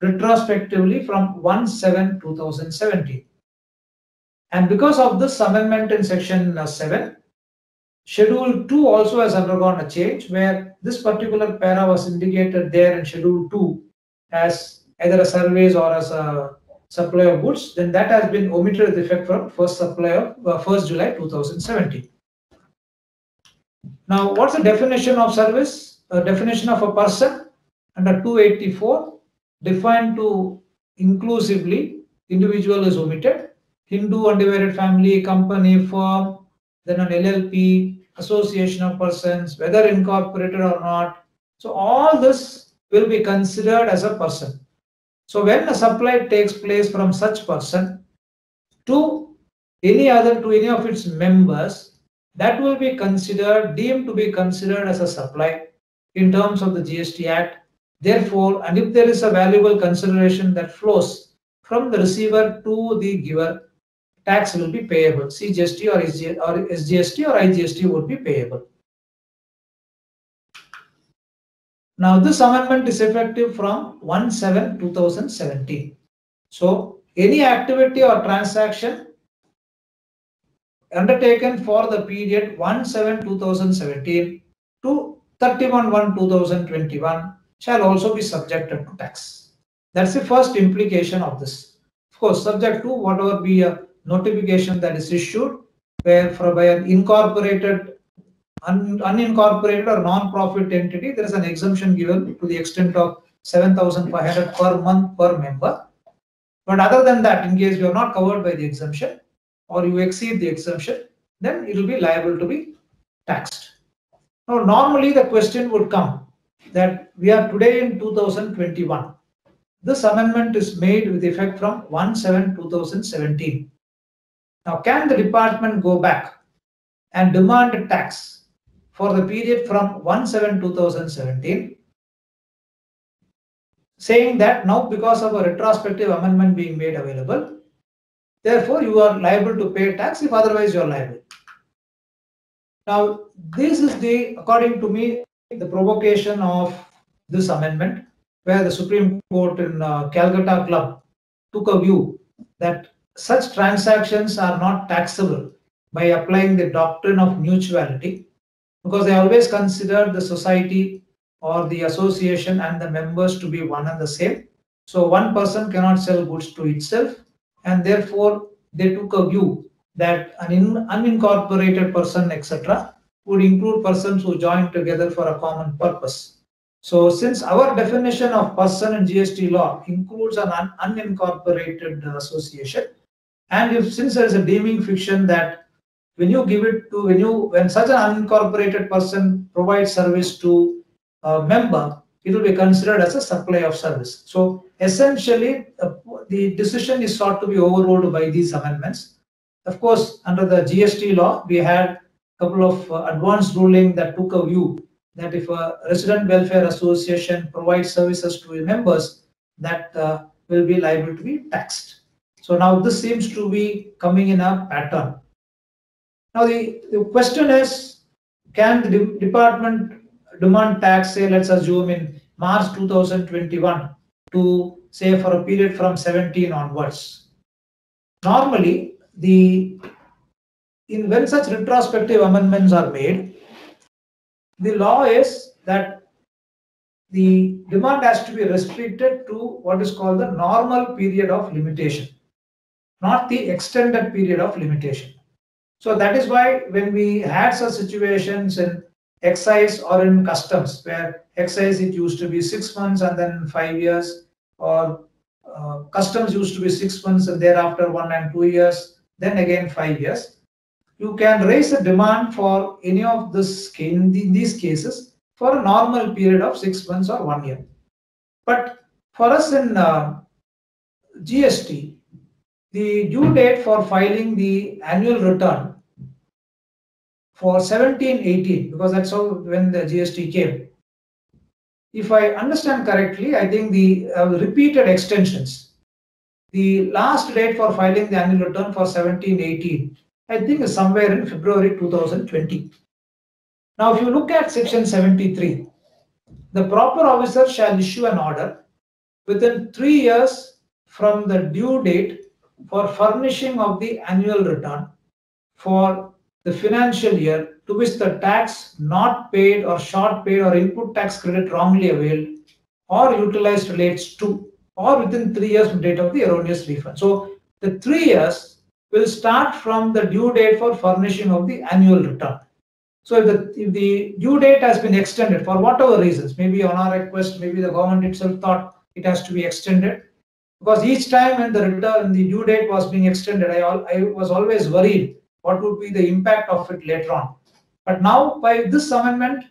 [SPEAKER 2] retrospectively from 1/7/2017. And because of this amendment in section 7, Schedule 2 also has undergone a change, where this particular para was indicated there in Schedule 2 as either a service or as a supply of goods. Then that has been omitted with effect from 1st July 2017. Now, what's the definition of service? A definition of a person under 284, defined to inclusively, individual is omitted, Hindu undivided family, company, firm, then an LLP, association of persons, whether incorporated or not. So all this will be considered as a person. So when a supply takes place from such person to any of its members, that will be deemed to be considered as a supply in terms of the GST Act. Therefore, and if there is a valuable consideration that flows from the receiver to the giver, tax will be payable. CGST or SGST or IGST would be payable. Now this amendment is effective from 1/7/2017. So any activity or transaction undertaken for the period 1/7/2017 to 31/1/2021 shall also be subjected to tax. That's the first implication of this. Of course, subject to whatever be a notification that is issued, where by an incorporated, unincorporated or non-profit entity, there is an exemption given to the extent of 7,500 per month per member. But other than that, in case you are not covered by the exemption or you exceed the exemption, then it will be liable to be taxed. Now, normally the question would come that we are today in 2021. This amendment is made with effect from 1/7/2017. Now, can the department go back and demand a tax for the period from 1/7/2017, saying that now because of a retrospective amendment being made available, therefore you are liable to pay tax, if otherwise you are liable. Now, this is according to me, the provocation of this amendment, where the Supreme Court in Calcutta Club took a view that such transactions are not taxable by applying the doctrine of mutuality, because they always consider the society or the association and the members to be one and the same. So one person cannot sell goods to itself, and therefore they took a view that an unincorporated person, etc., would include persons who join together for a common purpose. So since our definition of person in GST law includes an unincorporated association, and since there is a deeming fiction that when such an unincorporated person provides service to a member, it will be considered as a supply of service. So essentially, the decision is sought to be overruled by these amendments. Of course, under the GST law, we had a couple of advanced ruling that took a view that if a resident welfare association provides services to its members, that will be liable to be taxed. So now this seems to be coming in a pattern. Now the question is, can the department demand tax, say let's assume in March 2021, to say for a period from 17 onwards. Normally, when such retrospective amendments are made, the law is that the demand has to be restricted to what is called the normal period of limitation, not the extended period of limitation. So that is why when we had such situations in excise or in customs, where excise it used to be 6 months and then 5 years, or customs used to be 6 months and thereafter 1 and 2 years, then again 5 years, you can raise a demand for any of this in these cases for a normal period of 6 months or 1 year. But for us in GST, the due date for filing the annual return for 17-18, because that's how when the GST came. If I understand correctly, I think the repeated extensions, the last date for filing the annual return for 17-18, I think is somewhere in February 2020. Now, if you look at section 73, the proper officer shall issue an order within 3 years from the due date for furnishing of the annual return for the financial year to which the tax not paid or short paid or input tax credit wrongly availed or utilized relates to, or within 3 years from date of the erroneous refund. So the 3 years will start from the due date for furnishing of the annual return. So if the due date has been extended for whatever reasons, maybe on our request, maybe the government itself thought it has to be extended, because each time when the due date was being extended, I was always worried what would be the impact of it later on. But now by this amendment,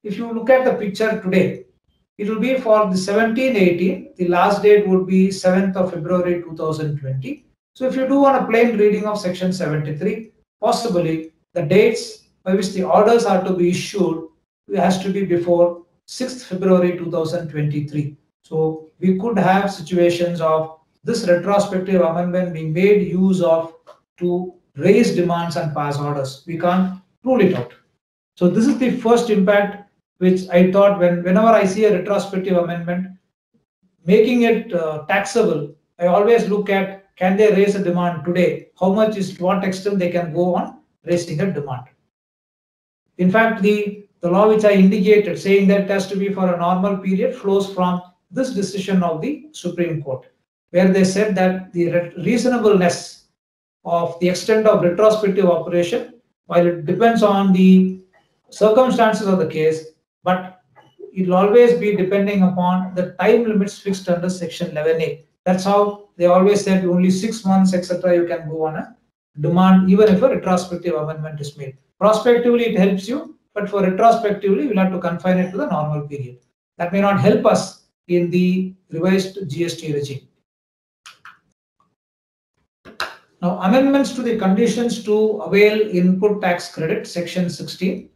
[SPEAKER 2] if you look at the picture today, it will be for the 17-18, the last date would be 7th of February 2020. So if you do on a plain reading of section 73, possibly the dates by which the orders are to be issued has to be before 6th February 2023. So we could have situations of this retrospective amendment being made use of to raise demands and pass orders. We can't rule it out. So this is the first impact which I thought whenever I see a retrospective amendment, making it taxable, I always look at, can they raise a demand today? How much is, to what extent they can go on raising a demand? In fact, the law which I indicated saying that it has to be for a normal period flows from this decision of the Supreme Court, where they said that the reasonableness of the extent of retrospective operation, while it depends on the circumstances of the case, but it will always be depending upon the time limits fixed under section 11A. That's how they always said only 6 months, etc. you can go on a demand, even if a retrospective amendment is made. Prospectively, it helps you, but for retrospectively, we'll have to confine it to the normal period. That may not help us in the revised GST regime. Now, amendments to the conditions to avail input tax credit, section 16.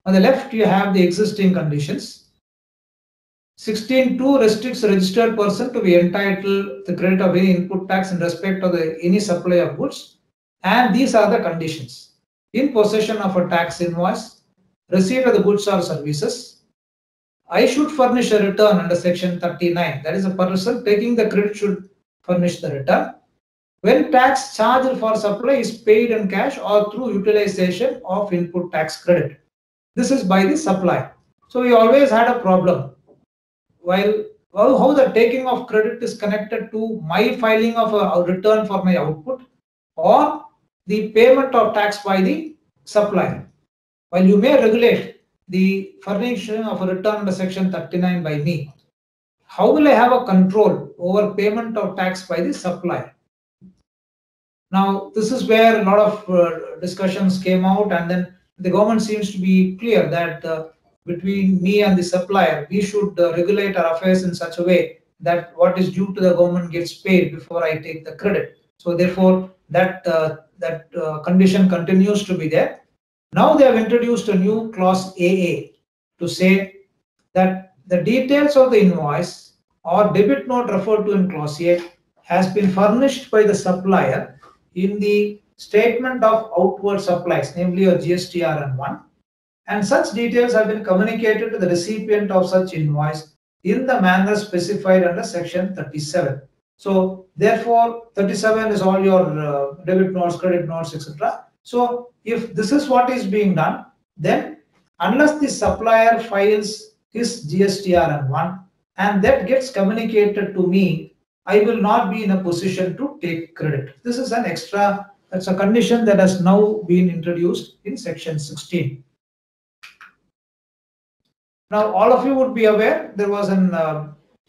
[SPEAKER 2] On the left, you have the existing conditions. 16.2 restricts a registered person to be entitled to the credit of any input tax in respect of any supply of goods. And these are the conditions: in possession of a tax invoice, receipt of the goods or services. I should furnish a return under section 39. That is, a person taking the credit should furnish the return when tax charged for supply is paid in cash or through utilization of input tax credit. This is by the supplier. So we always had a problem. While how the taking of credit is connected to my filing of a return for my output or the payment of tax by the supplier. While you may regulate the furnishing of a return under section 39 by me, how will I have a control over payment of tax by the supplier? Now, this is where a lot of discussions came out, and then the government seems to be clear that between me and the supplier, we should regulate our affairs in such a way that what is due to the government gets paid before I take the credit. So therefore, that condition continues to be there. Now they have introduced a new clause AA to say that the details of the invoice or debit note referred to in clause A has been furnished by the supplier in the statement of outward supplies, namely a GSTRN1, and such details have been communicated to the recipient of such invoice in the manner specified under section 37. So therefore 37 is all your debit notes, credit notes, etc. So if this is what is being done, then unless the supplier files his GSTR-N1 and that gets communicated to me, I will not be in a position to take credit. This is an extra, that's a condition that has now been introduced in section 16. Now, all of you would be aware there was an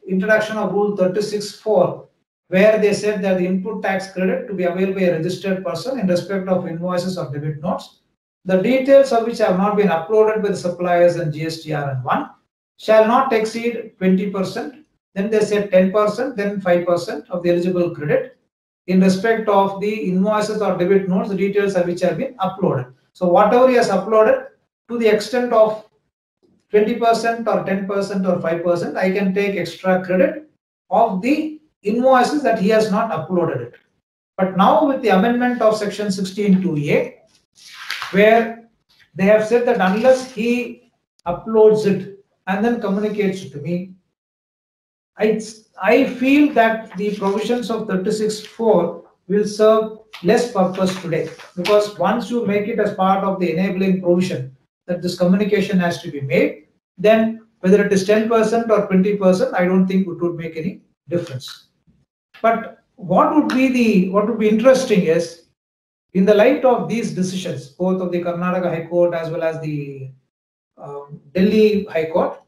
[SPEAKER 2] introduction of Rule 36(4), where they said that the input tax credit to be available by a registered person in respect of invoices or debit notes, the details of which have not been uploaded by the suppliers and GSTR-N1 shall not exceed 20%. Then they said 10%, then 5% of the eligible credit in respect of the invoices or debit notes, the details of which have been uploaded. So whatever he has uploaded, to the extent of 20% or 10% or 5%, I can take extra credit of the invoices that he has not uploaded it. But now with the amendment of section 16(2)(a), where they have said that unless he uploads it and then communicates it to me, I feel that the provisions of 36(4) will serve less purpose today, because once you make it as part of the enabling provision that this communication has to be made, then whether it is 10% or 20%, I don't think it would make any difference. But what would be interesting is, in the light of these decisions, both of the Karnataka High Court as well as the Delhi High Court,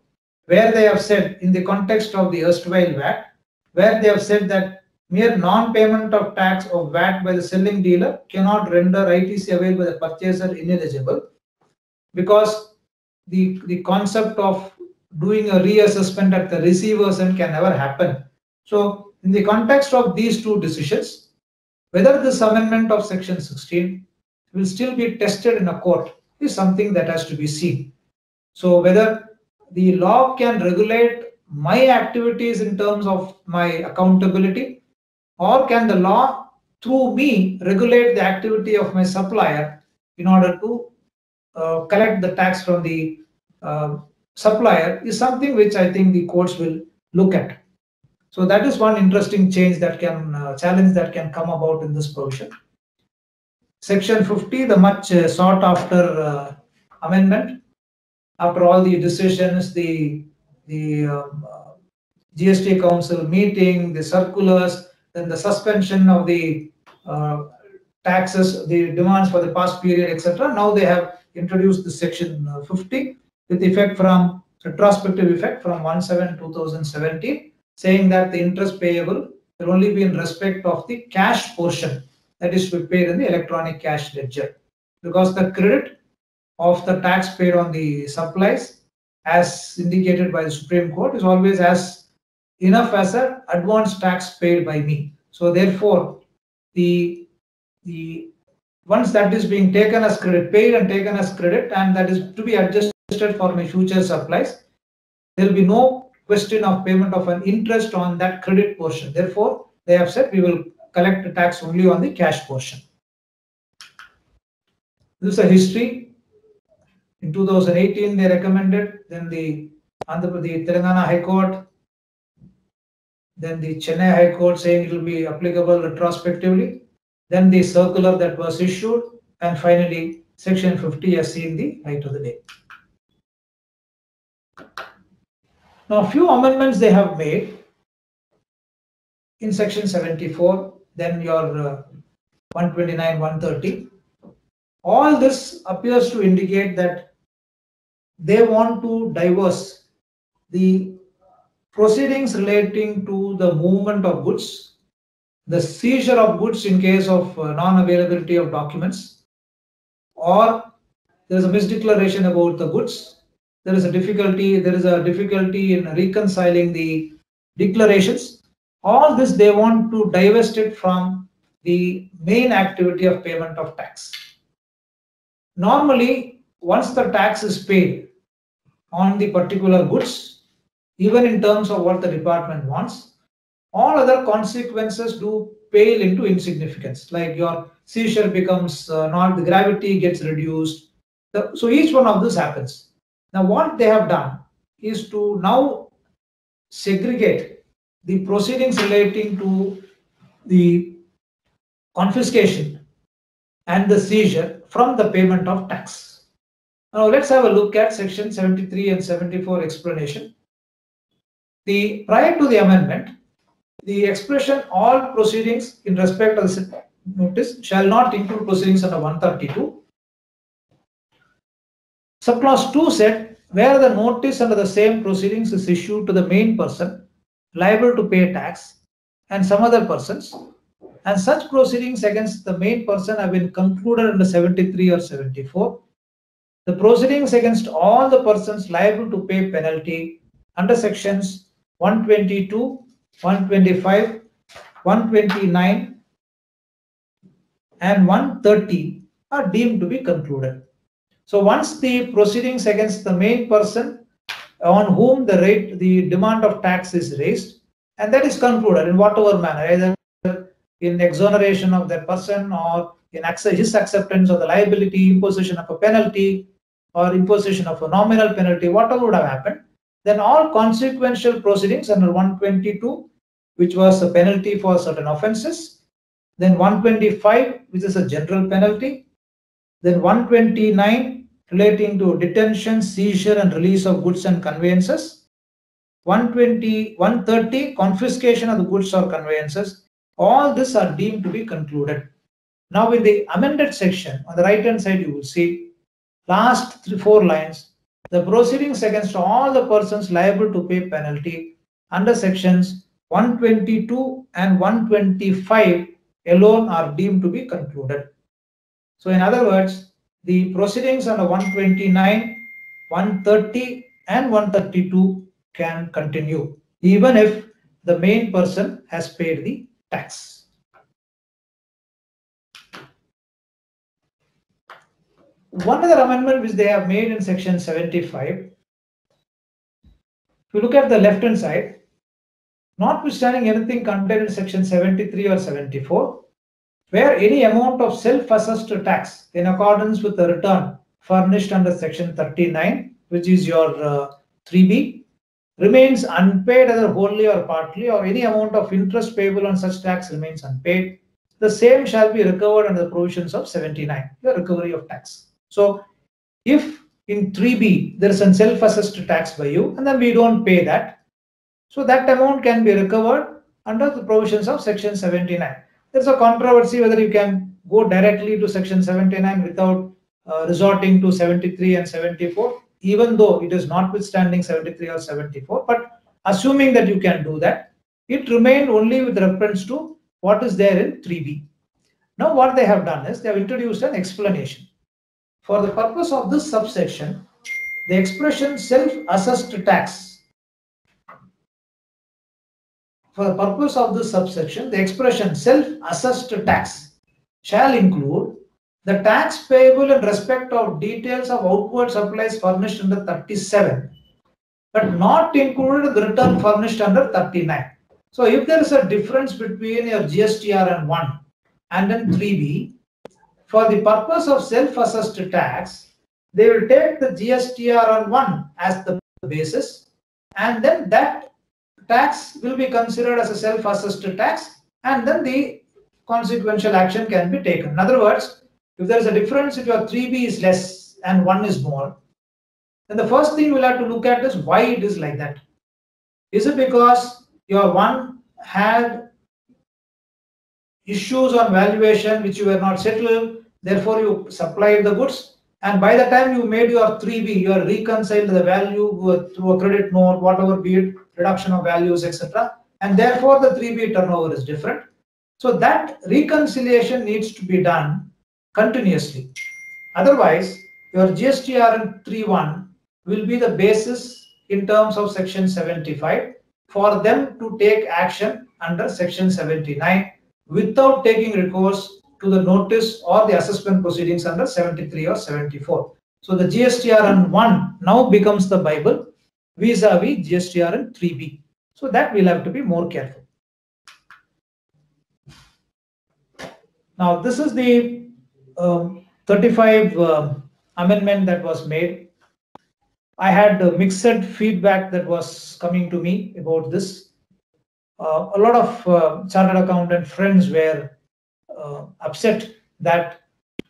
[SPEAKER 2] where they have said in the context of the erstwhile VAT, where they have said that mere non-payment of tax of VAT by the selling dealer cannot render ITC available by the purchaser ineligible, because the concept of doing a reassessment at the receiver's end can never happen. So in the context of these two decisions, whether this amendment of section 16 will still be tested in a court is something that has to be seen. So whether the law can regulate my activities in terms of my accountability, or can the law through me regulate the activity of my supplier in order to collect the tax from the supplier, is something which I think the courts will look at. So that is one interesting change that can challenge that can come about in this provision. Section 50, the much sought after amendment. After all the decisions, the GST Council meeting, the circulars, then the suspension of the taxes, the demands for the past period, etc. Now they have introduced the section 50 with effect from retrospective effect from 1/7/2017, saying that the interest payable will only be in respect of the cash portion that is to be paid in the electronic cash ledger, because the credit of the tax paid on the supplies, as indicated by the Supreme Court, is always as enough as an advance tax paid by me. So therefore, the once that is being taken as credit, paid and taken as credit, and that is to be adjusted for my future supplies, there will be no question of payment of an interest on that credit portion. Therefore, they have said we will collect the tax only on the cash portion. This is a history. In 2018, they recommended, then the Telangana High Court, then the Chennai High Court saying it will be applicable retrospectively, then the circular that was issued, and finally section 50 has seen the light of the day. Now, a few amendments they have made in section 74, then your 129, 130. All this appears to indicate that they want to diverse the proceedings relating to the movement of goods, the seizure of goods in case of non-availability of documents, or there is a misdeclaration about the goods. There is a difficulty in reconciling the declarations. All this they want to divest it from the main activity of payment of tax. Normally, once the tax is paid on the particular goods, even in terms of what the department wants, all other consequences do pale into insignificance. Like your seizure becomes not, the gravity gets reduced. So each one of this happens. Now what they have done is to now segregate the proceedings relating to the confiscation and the seizure from the payment of tax. Now let's have a look at section 73 and 74 explanation. Prior to the amendment, the expression all proceedings in respect of the notice shall not include proceedings under 132. Subclause 2 said where the notice under the same proceedings is issued to the main person liable to pay tax and some other persons, and such proceedings against the main person have been concluded under 73 or 74. The proceedings against all the persons liable to pay penalty under sections 122, 125, 129 and 130 are deemed to be concluded. So once the proceedings against the main person on whom the demand of tax is raised, and that is concluded in whatever manner, either in exoneration of that person or in his acceptance of the liability, imposition of a penalty or imposition of a nominal penalty, whatever would have happened, then all consequential proceedings under 122, which was a penalty for certain offences, then 125, which is a general penalty, then 129 relating to detention, seizure and release of goods and conveyances, 130 confiscation of the goods or conveyances, all this are deemed to be concluded. Now in the amended section on the right hand side you will see last 4 lines, the proceedings against all the persons liable to pay penalty under sections 122 and 125 alone are deemed to be concluded. So in other words, the proceedings under 129, 130 and 132 can continue even if the main person has paid the tax. One other amendment which they have made in section 75, if you look at the left hand side, notwithstanding anything contained in section 73 or 74, where any amount of self-assessed tax in accordance with the return furnished under section 39, which is your 3B, remains unpaid either wholly or partly, or any amount of interest payable on such tax remains unpaid, the same shall be recovered under the provisions of 79, the recovery of tax. So if in 3B there is a self-assessed tax by you and then we don't pay that, so that amount can be recovered under the provisions of section 79. There's a controversy whether you can go directly to section 79 without resorting to 73 and 74, even though it is notwithstanding 73 or 74. But assuming that you can do that, it remained only with reference to what is there in 3B. Now what they have done is they have introduced an explanation. For the purpose of this subsection, the expression self-assessed tax. For the purpose of this subsection, the expression self-assessed tax shall include the tax payable in respect of details of outward supplies furnished under 37, but not included in the return furnished under 39. So if there is a difference between your GSTR 1 and then 3B, for the purpose of self-assessed tax, they will take the GSTR 1 as the basis, and then that tax will be considered as a self-assessed tax, and then the consequential action can be taken. In other words, if there is a difference, if your 3B is less and 1 is more, then the first thing we'll have to look at is why it is like that. Is it because your 1 had issues on valuation which you were not settled, therefore you supplied the goods, and by the time you made your 3B, you are reconciled the value through a credit note, whatever be it, reduction of values, etc. And therefore the 3B turnover is different. So that reconciliation needs to be done continuously. Otherwise, your GSTR 3.1 will be the basis in terms of section 75 for them to take action under section 79 without taking recourse to the notice or the assessment proceedings under 73 or 74. So the GSTR 1 now becomes the Bible vis-a-vis GSTR 3B. So that we'll have to be more careful. Now this is the 35 amendment that was made. I had mixed feedback that was coming to me about this. A lot of chartered accountant friends were upset that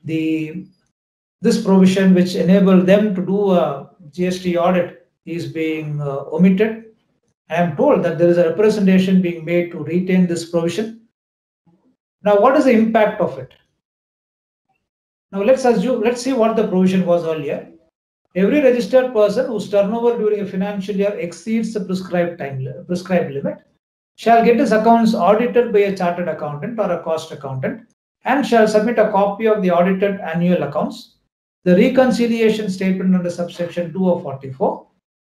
[SPEAKER 2] this provision which enabled them to do a GST audit is being omitted. I am told that there is a representation being made to retain this provision. Now, what is the impact of it? Now, let's see what the provision was earlier. Every registered person whose turnover during a financial year exceeds the prescribed limit shall get his accounts audited by a chartered accountant or a cost accountant and shall submit a copy of the audited annual accounts, the reconciliation statement under subsection 2 of 44,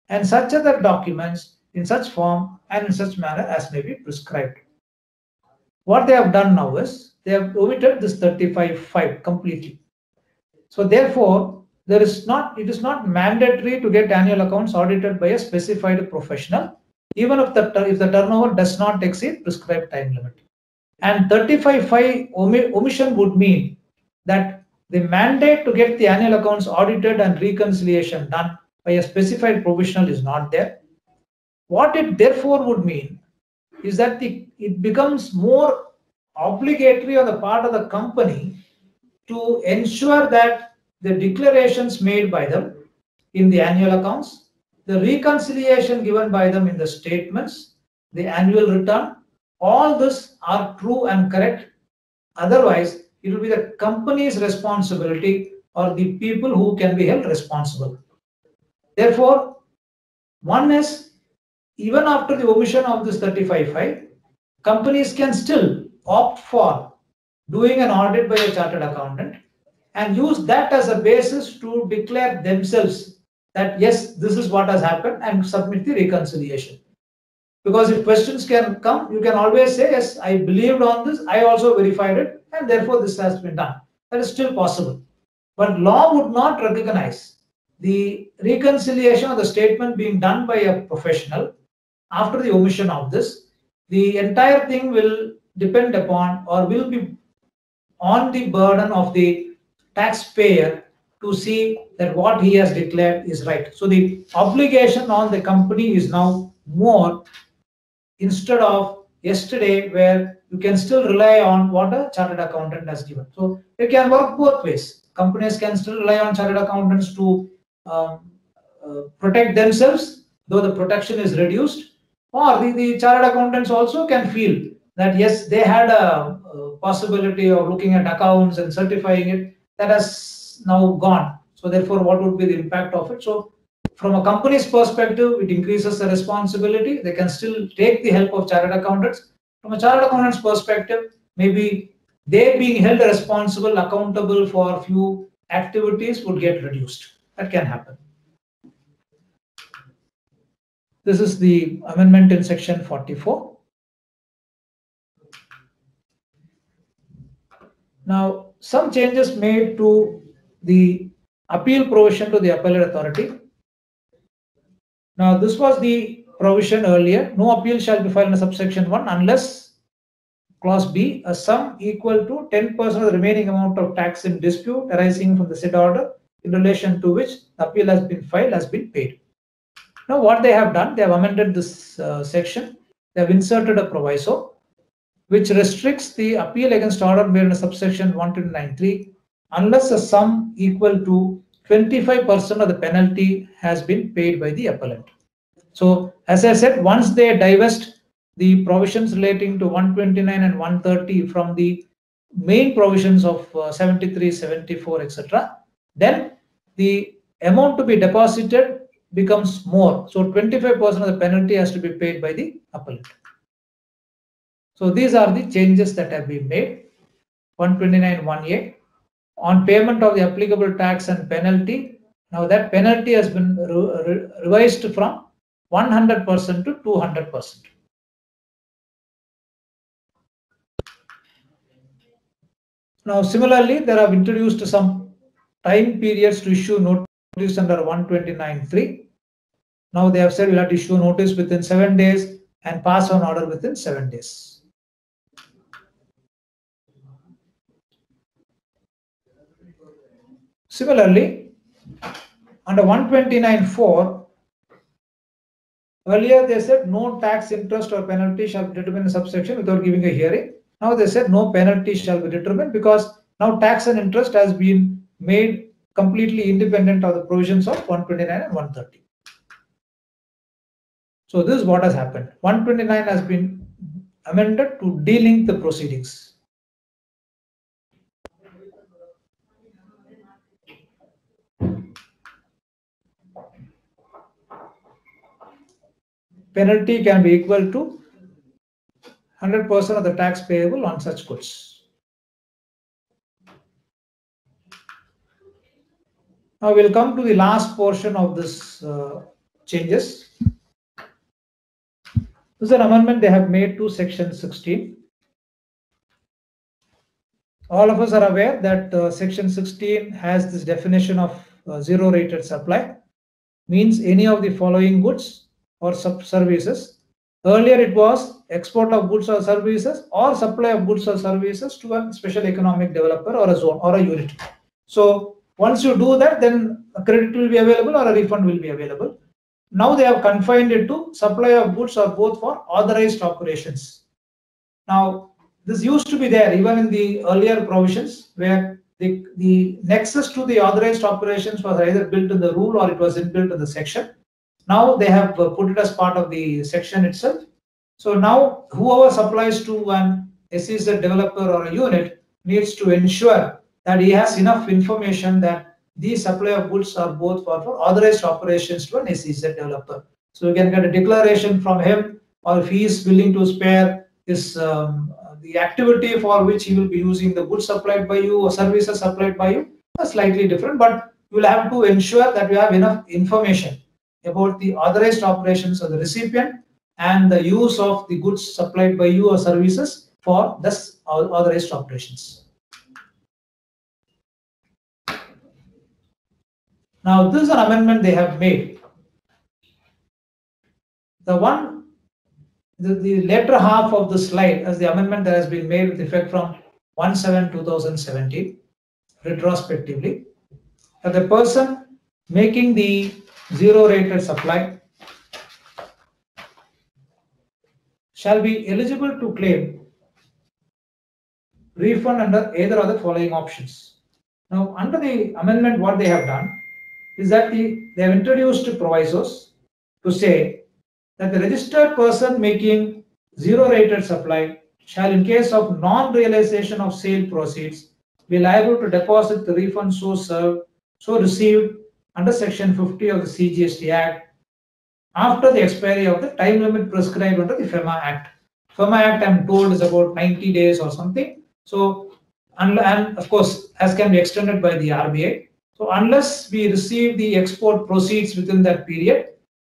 [SPEAKER 2] and such other documents in such form and in such manner as may be prescribed. What they have done now is they have omitted this 35(5) completely. So therefore, it is not mandatory to get annual accounts audited by a specified professional, even if the turnover does not exceed prescribed time limit. And 35(5) omission would mean that the mandate to get the annual accounts audited and reconciliation done by a specified professional is not there. What it therefore would mean is that it becomes more obligatory on the part of the company to ensure that the declarations made by them in the annual accounts, the reconciliation given by them in the statements, the annual return, all this are true and correct. Otherwise, it will be the company's responsibility or the people who can be held responsible. Therefore, one is, even after the omission of this 35(5), companies can still opt for doing an audit by a chartered accountant and use that as a basis to declare themselves that yes, this is what has happened, and submit the reconciliation. Because if questions can come, you can always say, yes, I believed on this, I also verified it, and therefore this has been done. That is still possible. But law would not recognize the reconciliation of the statement being done by a professional after the omission of this. The entire thing will depend upon or will be on the burden of the taxpayer to see that what he has declared is right. So the obligation on the company is now more, instead of yesterday where you can still rely on what a chartered accountant has given. So it can work both ways. Companies can still rely on chartered accountants to protect themselves, though the protection is reduced, or the chartered accountants also can feel that yes, they had a possibility of looking at accounts and certifying it, that has now gone. So therefore, what would be the impact of it? So from a company's perspective, it increases the responsibility. They can still take the help of chartered accountants. From a chartered accountant's perspective, maybe they being held responsible, accountable for a few activities would get reduced. That can happen. This is the amendment in section 44. Now, some changes made to the appeal provision to the appellate authority. Now, this was the provision earlier. No appeal shall be filed in subsection 1 unless, clause B, a sum equal to 10% of the remaining amount of tax in dispute arising from the said order in relation to which the appeal has been filed has been paid. Now, what they have done, they have amended this section. They have inserted a proviso which restricts the appeal against order made in subsection 129(3) unless a sum equal to 25% of the penalty has been paid by the appellant. So, as I said, once they divest the provisions relating to 129 and 130 from the main provisions of 73, 74, etc., then the amount to be deposited becomes more. So 25% of the penalty has to be paid by the appellant. So these are the changes that have been made. 129(1)(a), on payment of the applicable tax and penalty. Now that penalty has been revised from 100% to 200%. Now similarly, there have introduced some time periods to issue notice under 129(3). Now they have said we'll have to issue notice within 7 days and pass on order within 7 days. Similarly, under 129(4), earlier they said no tax, interest or penalty shall be determined in subsection without giving a hearing. Now they said no penalty shall be determined, because now tax and interest has been made completely independent of the provisions of 129 and 130. So this is what has happened. 129 has been amended to delink the proceedings. Penalty can be equal to 100% of the tax payable on such goods. Now we'll come to the last portion of this changes. This is an amendment they have made to section 16. All of us are aware that section 16 has this definition of zero rated supply, means any of the following goods or services. Earlier it was export of goods or services or supply of goods or services to a special economic developer or a zone or a unit. So once you do that, then a credit will be available or a refund will be available. Now they have confined it to supply of goods or both for authorized operations. Now this used to be there even in the earlier provisions, where the nexus to the authorized operations was either built in the rule or it was inbuilt in the section. Now they have put it as part of the section itself. So now whoever supplies to an SEZ developer or a unit needs to ensure that he has enough information that these supply of goods are both for authorized operations to an SEZ developer. So you can get a declaration from him, or if he is willing to spare this the activity for which he will be using the goods supplied by you or services supplied by you, are slightly different, but you will have to ensure that you have enough information about the authorized operations of the recipient and the use of the goods supplied by you or services for this authorized operations. Now this is an amendment they have made. The latter half of the slide as the amendment that has been made with effect from 1/7/2017 retrospectively, that the person making the zero rated supply shall be eligible to claim refund under either of the following options. Now under the amendment, what they have done is that they have introduced provisos to say that the registered person making zero rated supply shall, in case of non-realization of sale proceeds, be liable to deposit the refund so received under section 50 of the CGST Act after the expiry of the time limit prescribed under the FEMA Act. FEMA Act, I am told, is about 90 days or something. So, and of course, as can be extended by the RBI. So unless we receive the export proceeds within that period,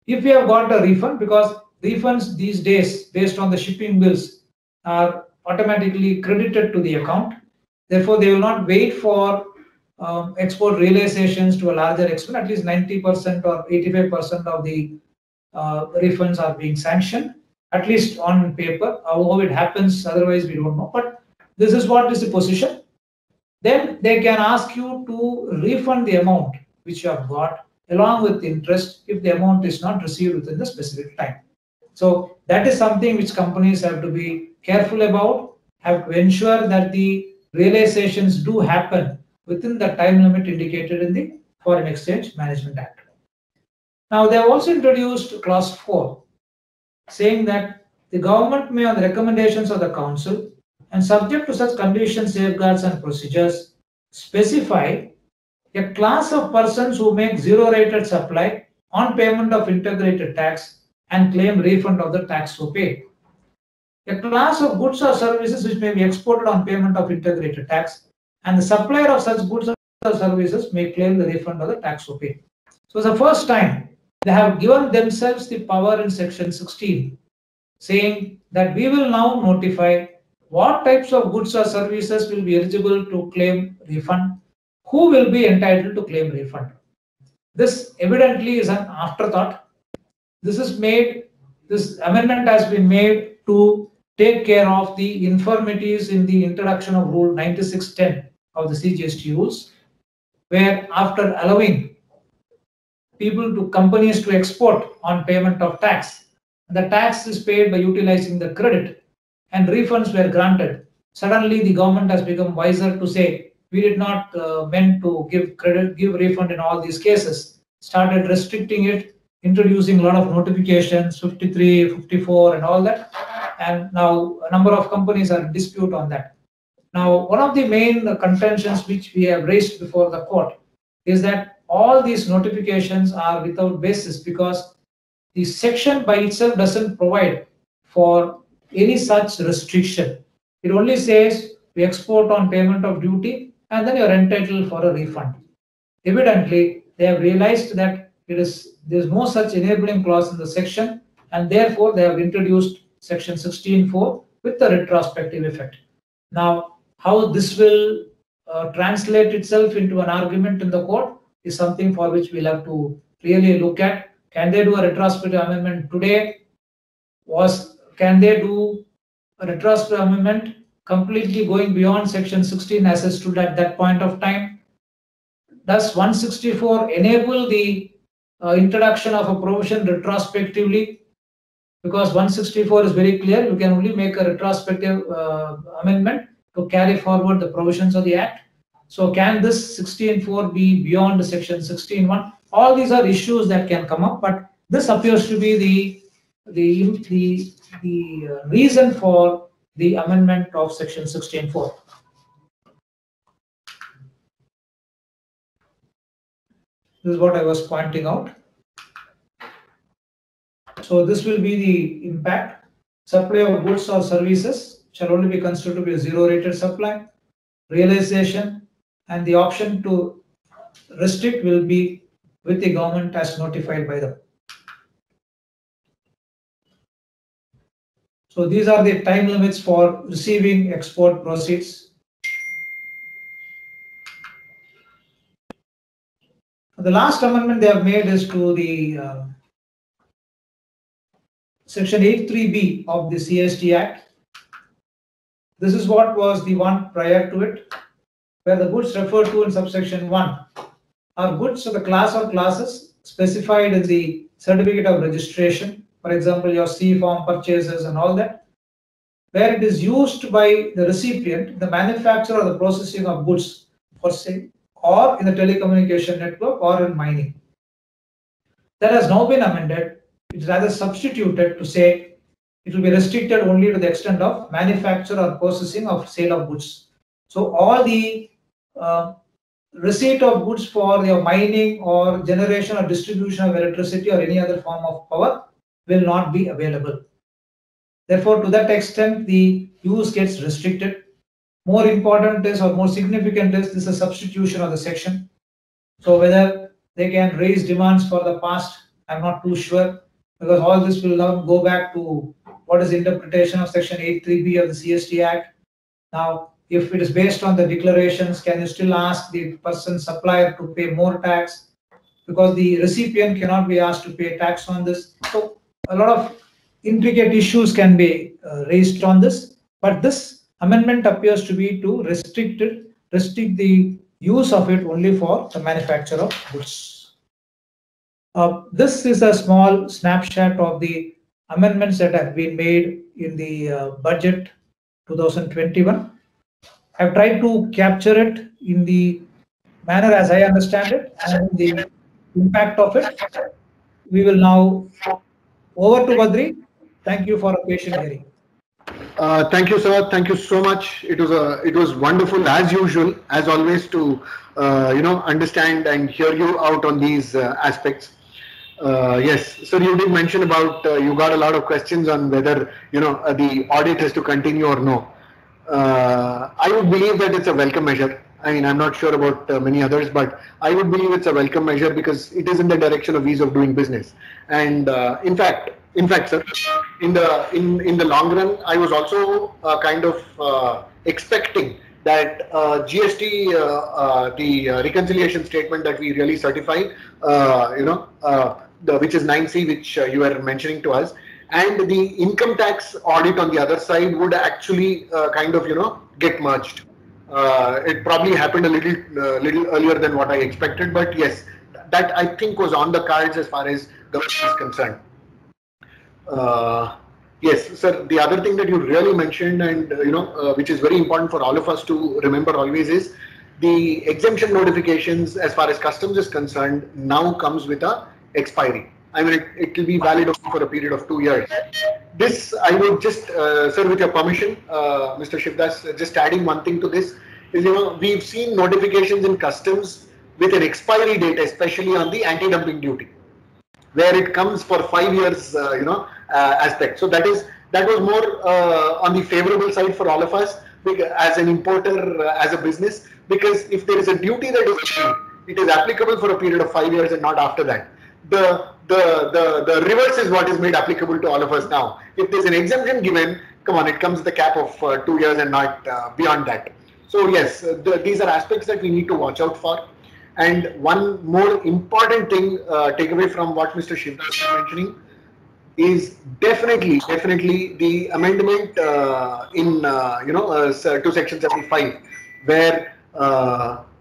[SPEAKER 2] if we have got a refund, because refunds these days based on the shipping bills are automatically credited to the account, therefore they will not wait for export realizations to a larger extent. At least 90% or 85% of the refunds are being sanctioned, at least on paper. How it happens, otherwise we don't know. But this is what is the position. Then they can ask you to refund the amount which you have got along with interest if the amount is not received within the specific time. So that is something which companies have to be careful about, have to ensure that the realizations do happen within the time limit indicated in the Foreign Exchange Management Act. Now they have also introduced clause 4, saying that the government may, on the recommendations of the council and subject to such conditions, safeguards and procedures, specify a class of persons who make zero rated supply on payment of integrated tax and claim refund of the tax so paid. A class of goods or services which may be exported on payment of integrated tax, and the supplier of such goods or services may claim the refund of the tax so paid. So it's the first time they have given themselves the power in section 16, saying that we will now notify what types of goods or services will be eligible to claim refund, who will be entitled to claim refund. This evidently is an afterthought. This amendment has been made to take care of the infirmities in the introduction of Rule 9610 of the CGST rules, where after allowing companies to export on payment of tax. The tax is paid by utilizing the credit and refunds were granted. Suddenly the government has become wiser to say, we did not meant to give credit, give refund in all these cases. Started restricting it, introducing a lot of notifications, 53, 54 and all that. And now a number of companies are in dispute on that. Now, one of the main contentions which we have raised before the court is that all these notifications are without basis because the section by itself doesn't provide for any such restriction. It only says we export on payment of duty and then you're entitled for a refund. Evidently, they have realized that there's no such enabling clause in the section and therefore they have introduced section 16(4) with the retrospective effect. Now, how this will translate itself into an argument in the court is something for which we'll have to really look at. Can they do a retrospective amendment today? Can they do a retrospective amendment completely going beyond section 16 as it stood at that point of time? Does 164 enable the introduction of a provision retrospectively? Because 164 is very clear, you can only make a retrospective amendment to carry forward the provisions of the Act. So can this 16(4) be beyond section 16(1)? All these are issues that can come up, but this appears to be the reason for the amendment of section 16(4). This is what I was pointing out. So this will be the impact. Supply of goods or services shall only be considered to be a zero-rated supply. Realization and the option to restrict will be with the government as notified by them. So these are the time limits for receiving export proceeds. The last amendment they have made is to the section 83B of the CST Act. This is what was the one prior to it, where the goods referred to in subsection 1 are goods of the class or classes specified in the certificate of registration, for example, your C-form purchases and all that, where it is used by the recipient, the manufacturer or the processing of goods for sale, or in the telecommunication network or in mining. That has now been amended. It's rather substituted to say it will be restricted only to the extent of manufacture or processing of sale of goods. So all the receipt of goods for your mining or generation or distribution of electricity or any other form of power will not be available. Therefore, to that extent, the use gets restricted. More important is, or more significant is, this is a substitution of the section. So whether they can raise demands for the past, I'm not too sure, because all this will now go back to what is the interpretation of section 83B of the CST Act. Now, if it is based on the declarations, can you still ask the person supplier to pay more tax? Because the recipient cannot be asked to pay tax on this. So a lot of intricate issues can be raised on this, but this amendment appears to be to restrict the use of it only for the manufacture of goods. This is a small snapshot of the amendments that have been made in the budget 2021. I've tried to capture it in the manner as I understand it and the impact of it. We will now over to Badri. Thank you for a patient hearing.
[SPEAKER 1] Thank you, sir. Thank you so much. It was wonderful as usual, as always, to understand and hear you out on these aspects. Yes, sir, you did mention about you got a lot of questions on whether the audit has to continue or no. I would believe that it's a welcome measure. I mean, I'm not sure about many others, but I would believe it's a welcome measure because it is in the direction of ease of doing business. And in fact, sir, in the long run, I was also kind of expecting that GST, the reconciliation statement that we really certified, which is 9C, which you are mentioning to us, and the income tax audit on the other side would actually kind of get merged. It probably happened a little earlier than what I expected, but yes, that I think was on the cards as far as government is concerned. Yes, sir. The other thing that you really mentioned, and which is very important for all of us to remember always, is the exemption notifications as far as customs is concerned now comes with a expiry. I mean, it will be valid only for a period of 2 years. This, I would just, sir, with your permission, Mr. Shivdas, just adding one thing to this is, we've seen notifications in customs with an expiry date, especially on the anti-dumping duty, where it comes for 5 years, aspect. So that was more on the favorable side for all of us as an importer, as a business, because if there is a duty that is issued, it is applicable for a period of 5 years and not after that. The reverse is what is made applicable to all of us now. If there's an exemption given, come on, it comes with a cap of 2 years and not beyond that. So yes, these are aspects that we need to watch out for. And one more important thing, take away from what Mr. Shivdas was mentioning, is definitely the amendment to Section 75, where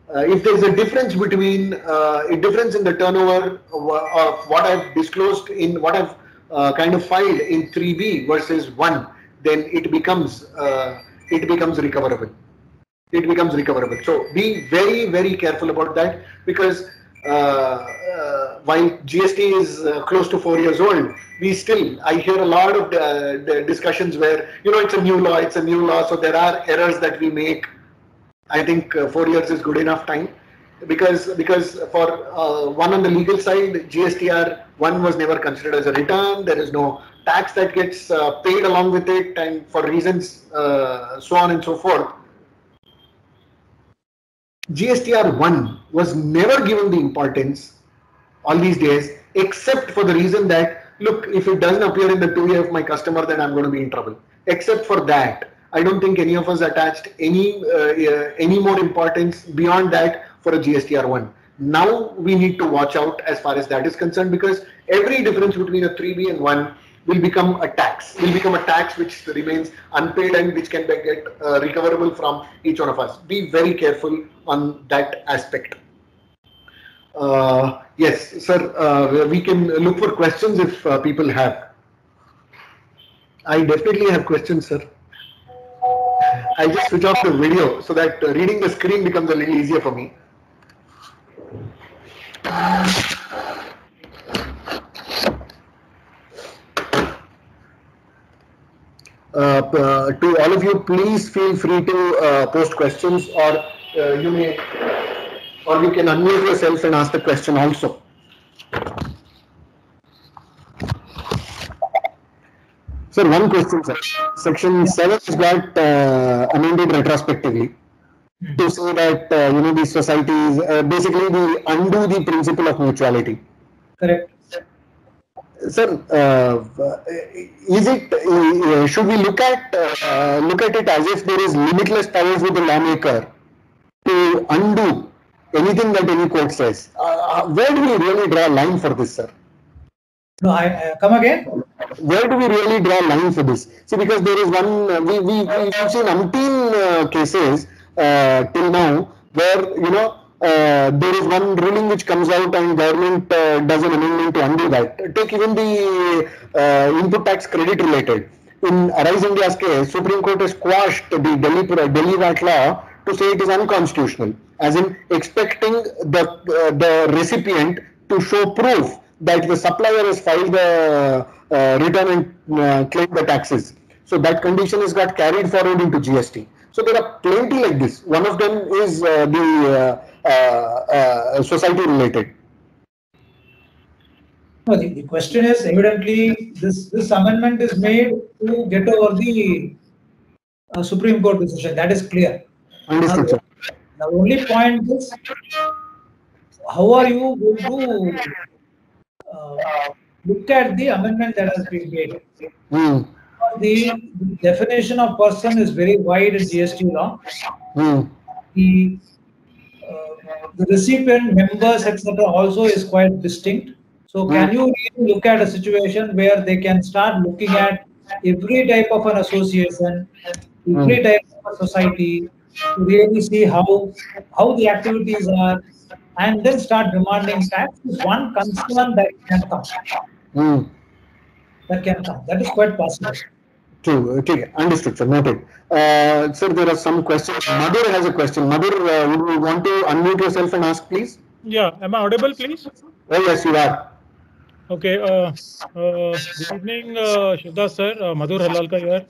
[SPEAKER 1] if there is a difference between a difference in the turnover of what I've disclosed in what I've kind of filed in 3B versus 1, then it becomes recoverable. It becomes recoverable. So be very, very careful about that, because while GST is close to 4 years old, I hear a lot of the discussions where, it's a new law, so there are errors that we make. I think 4 years is good enough time, because for one on the legal side, GSTR 1 was never considered as a return. There is no tax that gets paid along with it, and for reasons so on and so forth. GSTR 1 was never given the importance all these days, except for the reason that, look, if it doesn't appear in the 2A of my customer, then I'm going to be in trouble. Except for that, I don't think any of us attached any more importance beyond that for a GSTR 1. Now we need to watch out as far as that is concerned, because every difference between a 3B and 1 will become a tax, which remains unpaid and which can get recoverable from each one of us. Be very careful on that aspect. Yes, sir, we can look for questions if people have. I definitely have questions, sir. I just switch off the video so that reading the screen becomes a little easier for me. To all of you, please feel free to post questions, or you can unmute yourself and ask the question also. Sir, one question, sir. Section 7 is got amended retrospectively to say that these societies basically they undo the principle of mutuality.
[SPEAKER 2] Correct.
[SPEAKER 1] Sir, should we look at it as if there is limitless powers with the lawmaker to undo anything that any court says? Where do we really draw a line for this, sir?
[SPEAKER 2] No, I come again.
[SPEAKER 1] Where do we really draw a line for this? See, because there is one, we've seen umpteen cases till now where, there is one ruling which comes out and government does an amendment to undo that. Take even the input tax credit related. In Arise India's case, Supreme Court has quashed the Delhi VAT law to say it is unconstitutional, as in expecting the recipient to show proof that the supplier has filed the return and claimed the taxes. So that condition has got carried forward into GST. So there are plenty like this. One of them is the society related.
[SPEAKER 2] No, the question is, evidently this amendment is made to get over the Supreme Court decision. That is clear.
[SPEAKER 1] Understood, sir.
[SPEAKER 2] The only point is, how are you going to look at the amendment that has been made? The definition of person is very wide in GST law. The recipient, members, etc. also is quite distinct. So can you really look at a situation where they can start looking at every type of an association, every type of a society, to really see how the activities are, and then start demanding tax is one concern that can come. That is quite possible.
[SPEAKER 1] True. Okay, understood, sir. Noted. Sir, there are some questions. Madhur has a question. Madhur, would you want to unmute yourself and ask, please?
[SPEAKER 3] Yeah, am I audible, please?
[SPEAKER 1] Oh, yes, you are.
[SPEAKER 3] Okay. Good evening, Shivdas sir. Madhur Halalka here.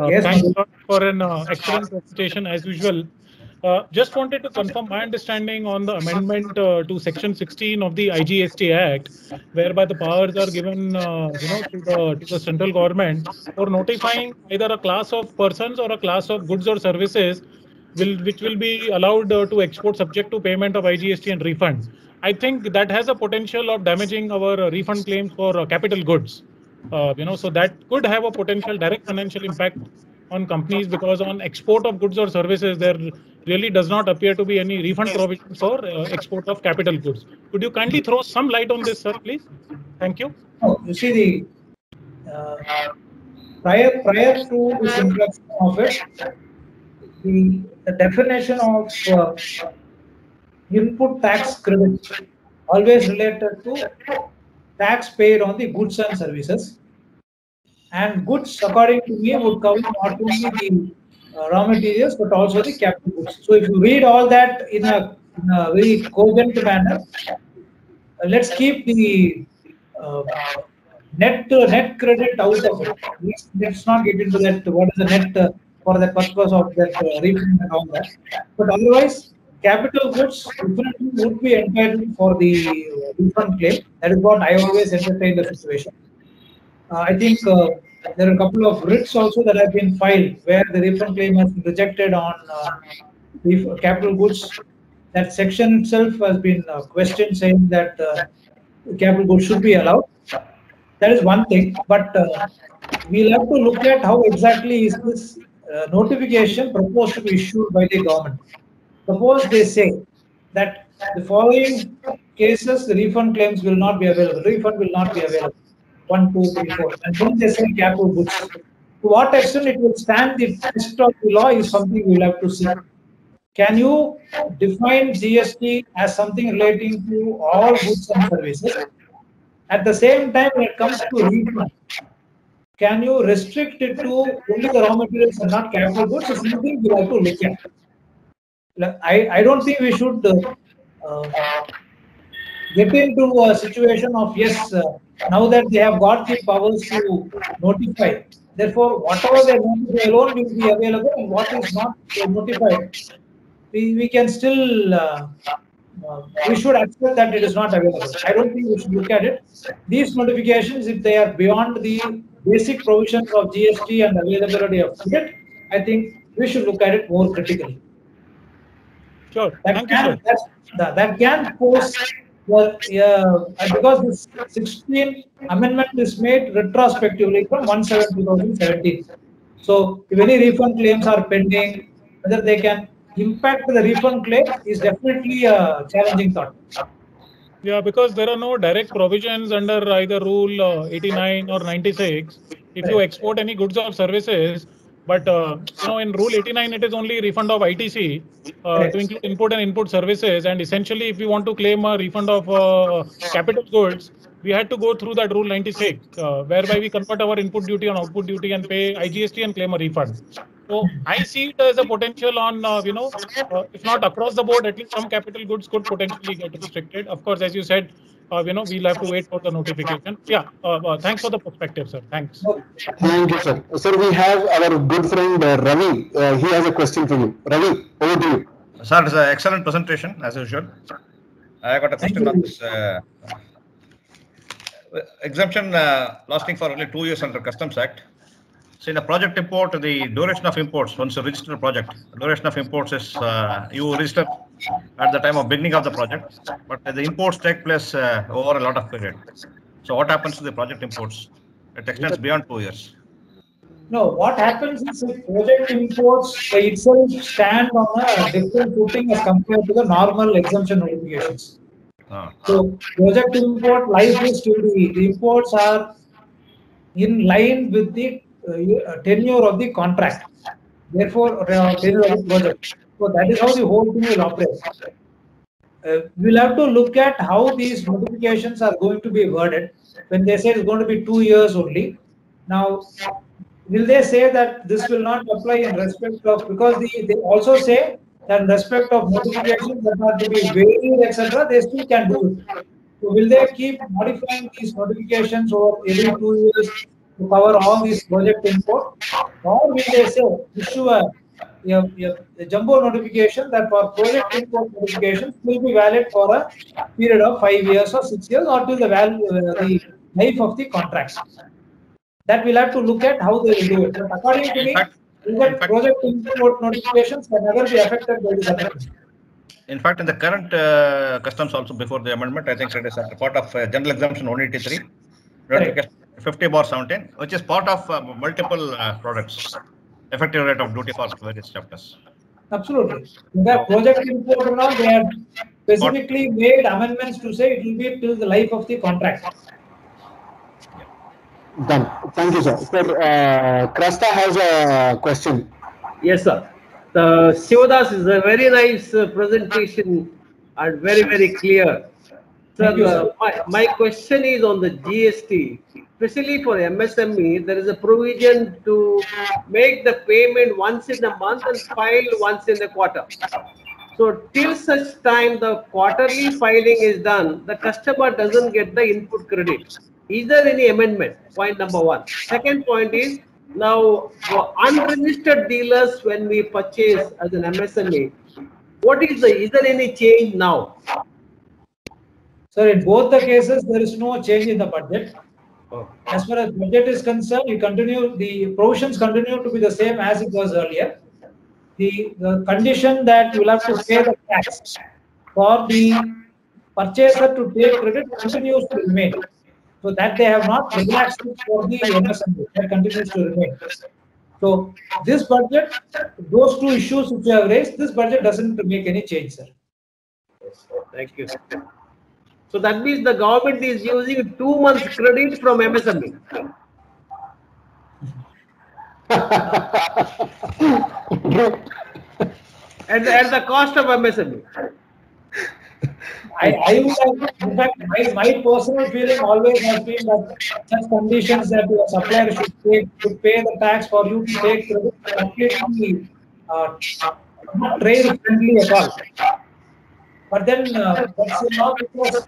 [SPEAKER 2] Yes,
[SPEAKER 3] Thanks
[SPEAKER 2] Madhur.
[SPEAKER 3] a lot for an excellent presentation as usual. Just wanted to confirm my understanding on the amendment to Section 16 of the IGST Act, whereby the powers are given, to the central government for notifying either a class of persons or a class of goods or services which will be allowed to export subject to payment of IGST and refunds. I think that has a potential of damaging our refund claims for capital goods. So that could have a potential direct financial impact on companies, because on export of goods or services, there really does not appear to be any refund provision for export of capital goods. Could you kindly throw some light on this, sir, please? Thank you.
[SPEAKER 2] Oh, you see, prior to this introduction of it, the definition of input tax credit always related to tax paid on the goods and services. And goods, according to me, would cover not only the raw materials but also the capital goods. So if you read all that in a very cogent manner, let's keep the net credit out of it. Let's not get into that. What is the net for the purpose of that refund and all that? But otherwise, capital goods definitely would be entitled for the refund claim. That is what I always entertain the situation. I think there are a couple of writs also that have been filed where the refund claim has been rejected on capital goods. That section itself has been questioned, saying that capital goods should be allowed. That is one thing, but we'll have to look at how exactly is this notification proposed to be issued by the government. Suppose they say that the following cases, the refund claims will not be available, refund will not be available. 1, 2, 3, 4, and then they say capital goods. To what extent it will stand the test of the law is something we'll have to see. Can you define GST as something relating to all goods and services? At the same time, when it comes to refund, can you restrict it to only the raw materials and not capital goods? Is something we have to look at. I don't think we should get into a situation of now that they have got the powers to notify. Therefore, whatever they notify alone will be available, and what is not notified, we can still. We should accept that it is not available. I don't think we should look at it. These notifications, if they are beyond the basic provisions of GST and availability of credit, I think we should look at it more critically.
[SPEAKER 3] Sure.
[SPEAKER 2] That can pose, because this 16 amendment is made retrospectively from 1/7/2017. So if any refund claims are pending, whether they can impact the refund claim is definitely a challenging thought.
[SPEAKER 3] Yeah, because there are no direct provisions under either Rule 89 or 96. If you export any goods or services, but in Rule 89 it is only refund of ITC to include input and input services, and essentially if we want to claim a refund of capital goods, we had to go through that Rule 96, whereby we convert our input duty on output duty and pay IGST and claim a refund. So I see it as a potential on, if not across the board, at least some capital goods could potentially get restricted. Of course, as you said, we'll have to wait for the notification. Yeah, thanks for the perspective, sir. Thanks.
[SPEAKER 1] Thank you, sir. Sir, we have our good friend Ravi. He has a question for you. Ravi, over to you.
[SPEAKER 4] Sir, it's an excellent presentation, as usual. I got a question on this exemption lasting for only 2 years under Customs Act. So in a project import, the duration of imports, once you register a project, the duration of imports is you register at the time of beginning of the project, but the imports take place over a lot of period. So what happens to the project imports? It extends beyond 2 years.
[SPEAKER 2] No, what happens is if project imports by itself stand on a different footing as compared to the normal exemption notifications. So project import life is till the imports are in line with the tenure of the contract. Therefore, tenure of the project. So that is how the whole thing will operate. We'll have to look at how these notifications are going to be worded. When they say it's going to be 2 years only, now will they say that this will not apply in respect of, because they also say that in respect of notifications that are to be varied, etc., they still can do it. So will they keep modifying these notifications over every 2 years to cover all these project import, or will they say issue a jumbo notification that for project import notifications will be valid for a period of 5 years or 6 years or till the the life of the contracts? That we'll have to look at how they will do it. But according to me, project import notifications can never be affected by this amendment.
[SPEAKER 4] In fact, in the current customs also before the amendment, I think it is a part of General Exemption 183, notification 50/17, which is part of multiple products, effective rate of duty for various chapters.
[SPEAKER 2] Absolutely. In that project import now, they have specifically made amendments to say it will be till the life of the contract.
[SPEAKER 1] Done. Thank you, sir. Sir, Krasta has a question.
[SPEAKER 5] Yes, sir. The Sivadas is a very nice presentation and very, very clear. Sir, my question is on the GST. Especially for MSME, there is a provision to make the payment once in a month and file once in a quarter. So till such time the quarterly filing is done, the customer doesn't get the input credit. Is there any amendment? Point number one. Second point is, now for unregistered dealers, when we purchase as an MSME, is there any change now?
[SPEAKER 2] So in both the cases, there is no change in the budget. As far as budget is concerned, the provisions continue to be the same as it was earlier. The condition that you will have to pay the tax for the purchaser to take credit continues to remain. So that they have not relaxed it for the MSME, that continues to remain. So this budget, those two issues which you have raised, this budget doesn't make any change, sir.
[SPEAKER 5] Thank you. So that means the government is using 2 months credit from MSME. at the cost of MSME.
[SPEAKER 2] I would have, in fact, my personal feeling always has been that such conditions that your supplier should pay the tax for you to take credit completely not trade friendly at all. But then that's not because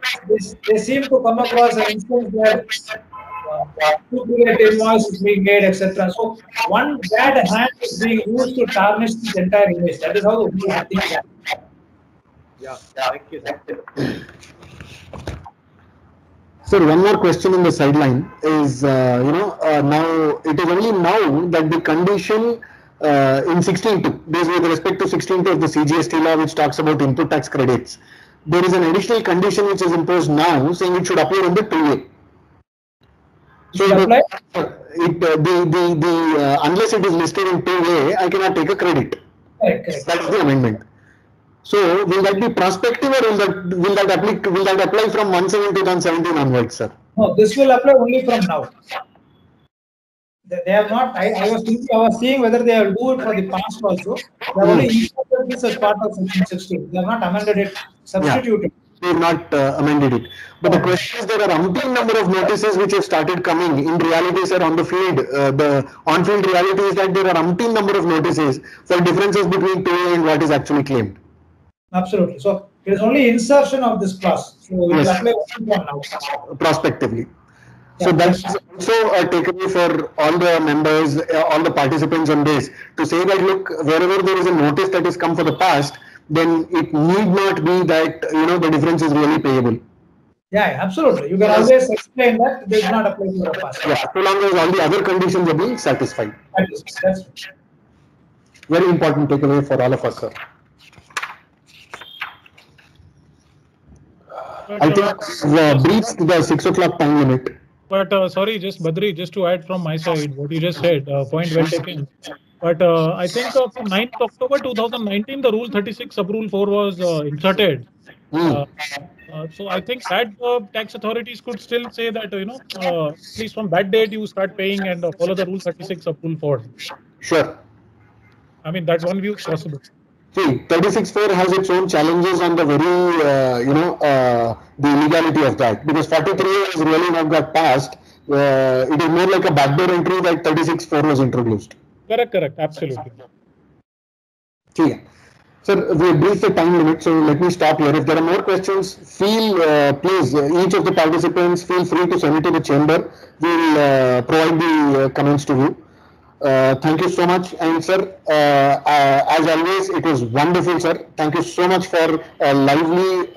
[SPEAKER 2] they seem to come across an instance where duplicate invoice is being made, etc. So one bad hand is being used to tarnish the entire image. That is how the whole thing is.
[SPEAKER 5] Yeah, thank you.
[SPEAKER 1] Sir, one more question in the sideline is, now it is only now that the condition in 16.2, this with respect to 16.2 of the CGST law, which talks about input tax credits, there is an additional condition which is imposed now saying it should appear in the 2A. So unless it is listed in 2A, I cannot take a credit.
[SPEAKER 2] Right.
[SPEAKER 1] That is the amendment. So will that be prospective, or will that apply from 1/7/2017 onwards, sir?
[SPEAKER 2] No, this will apply only from now. They have not. I was seeing whether they will do it for the past also. They have only inserted this as part of Section 16. They have not amended it, substituted.
[SPEAKER 1] They have not amended it. But the question is, there are umpteen number of notices which have started coming. In reality, sir, on the field, the on-field reality is that there are umpteen number of notices for differences between 2A and what is actually claimed.
[SPEAKER 2] Absolutely. So it is only insertion of this clause. So we will apply from now.
[SPEAKER 1] Prospectively. So that's also a takeaway for all the members, all the participants on this, to say that, look, wherever there is a notice that has come for the past, then it need not be that, the difference is really payable.
[SPEAKER 2] Yeah, absolutely. You can always explain that they do not apply to the past.
[SPEAKER 1] Yeah, so long as all the other conditions are being satisfied.
[SPEAKER 2] That's
[SPEAKER 1] very important takeaway for all of us, sir. I think we've breached the 6 o'clock time limit.
[SPEAKER 3] But sorry, just Badri, just to add from my side, what you just said, point well taken. But I think from 9th October 2019, the Rule 36 Sub Rule 4 was inserted. So I think that tax authorities could still say that, at least from that date, you start paying and follow the Rule 36 Sub Rule 4.
[SPEAKER 1] Sure.
[SPEAKER 3] I mean, that's one view possible.
[SPEAKER 6] See, 36(4) has its own challenges on the very, the illegality of that, because 43 has really not got passed. It is more like a backdoor entry that 36(4) was introduced.
[SPEAKER 3] Correct, absolutely.
[SPEAKER 6] Okay. Sir, we have reached the time limit, so let me stop here. If there are more questions, please, each of the participants feel free to send it to the chamber. We'll provide the comments to you. Thank you so much. And sir, as always, it was wonderful, sir. Thank you so much for a lively,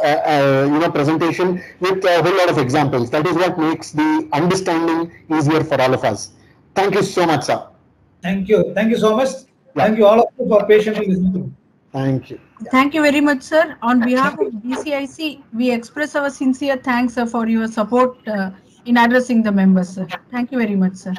[SPEAKER 6] presentation with a whole lot of examples. That is what makes the understanding easier for all of us. Thank you so much, sir.
[SPEAKER 2] Thank you. Thank you so much.
[SPEAKER 6] Yeah.
[SPEAKER 2] Thank you all of you for patiently listening to me.
[SPEAKER 6] Thank you.
[SPEAKER 7] Thank you very much, sir. On behalf of DCIC, we express our sincere thanks for your support in addressing the members, sir. Thank you very much, sir.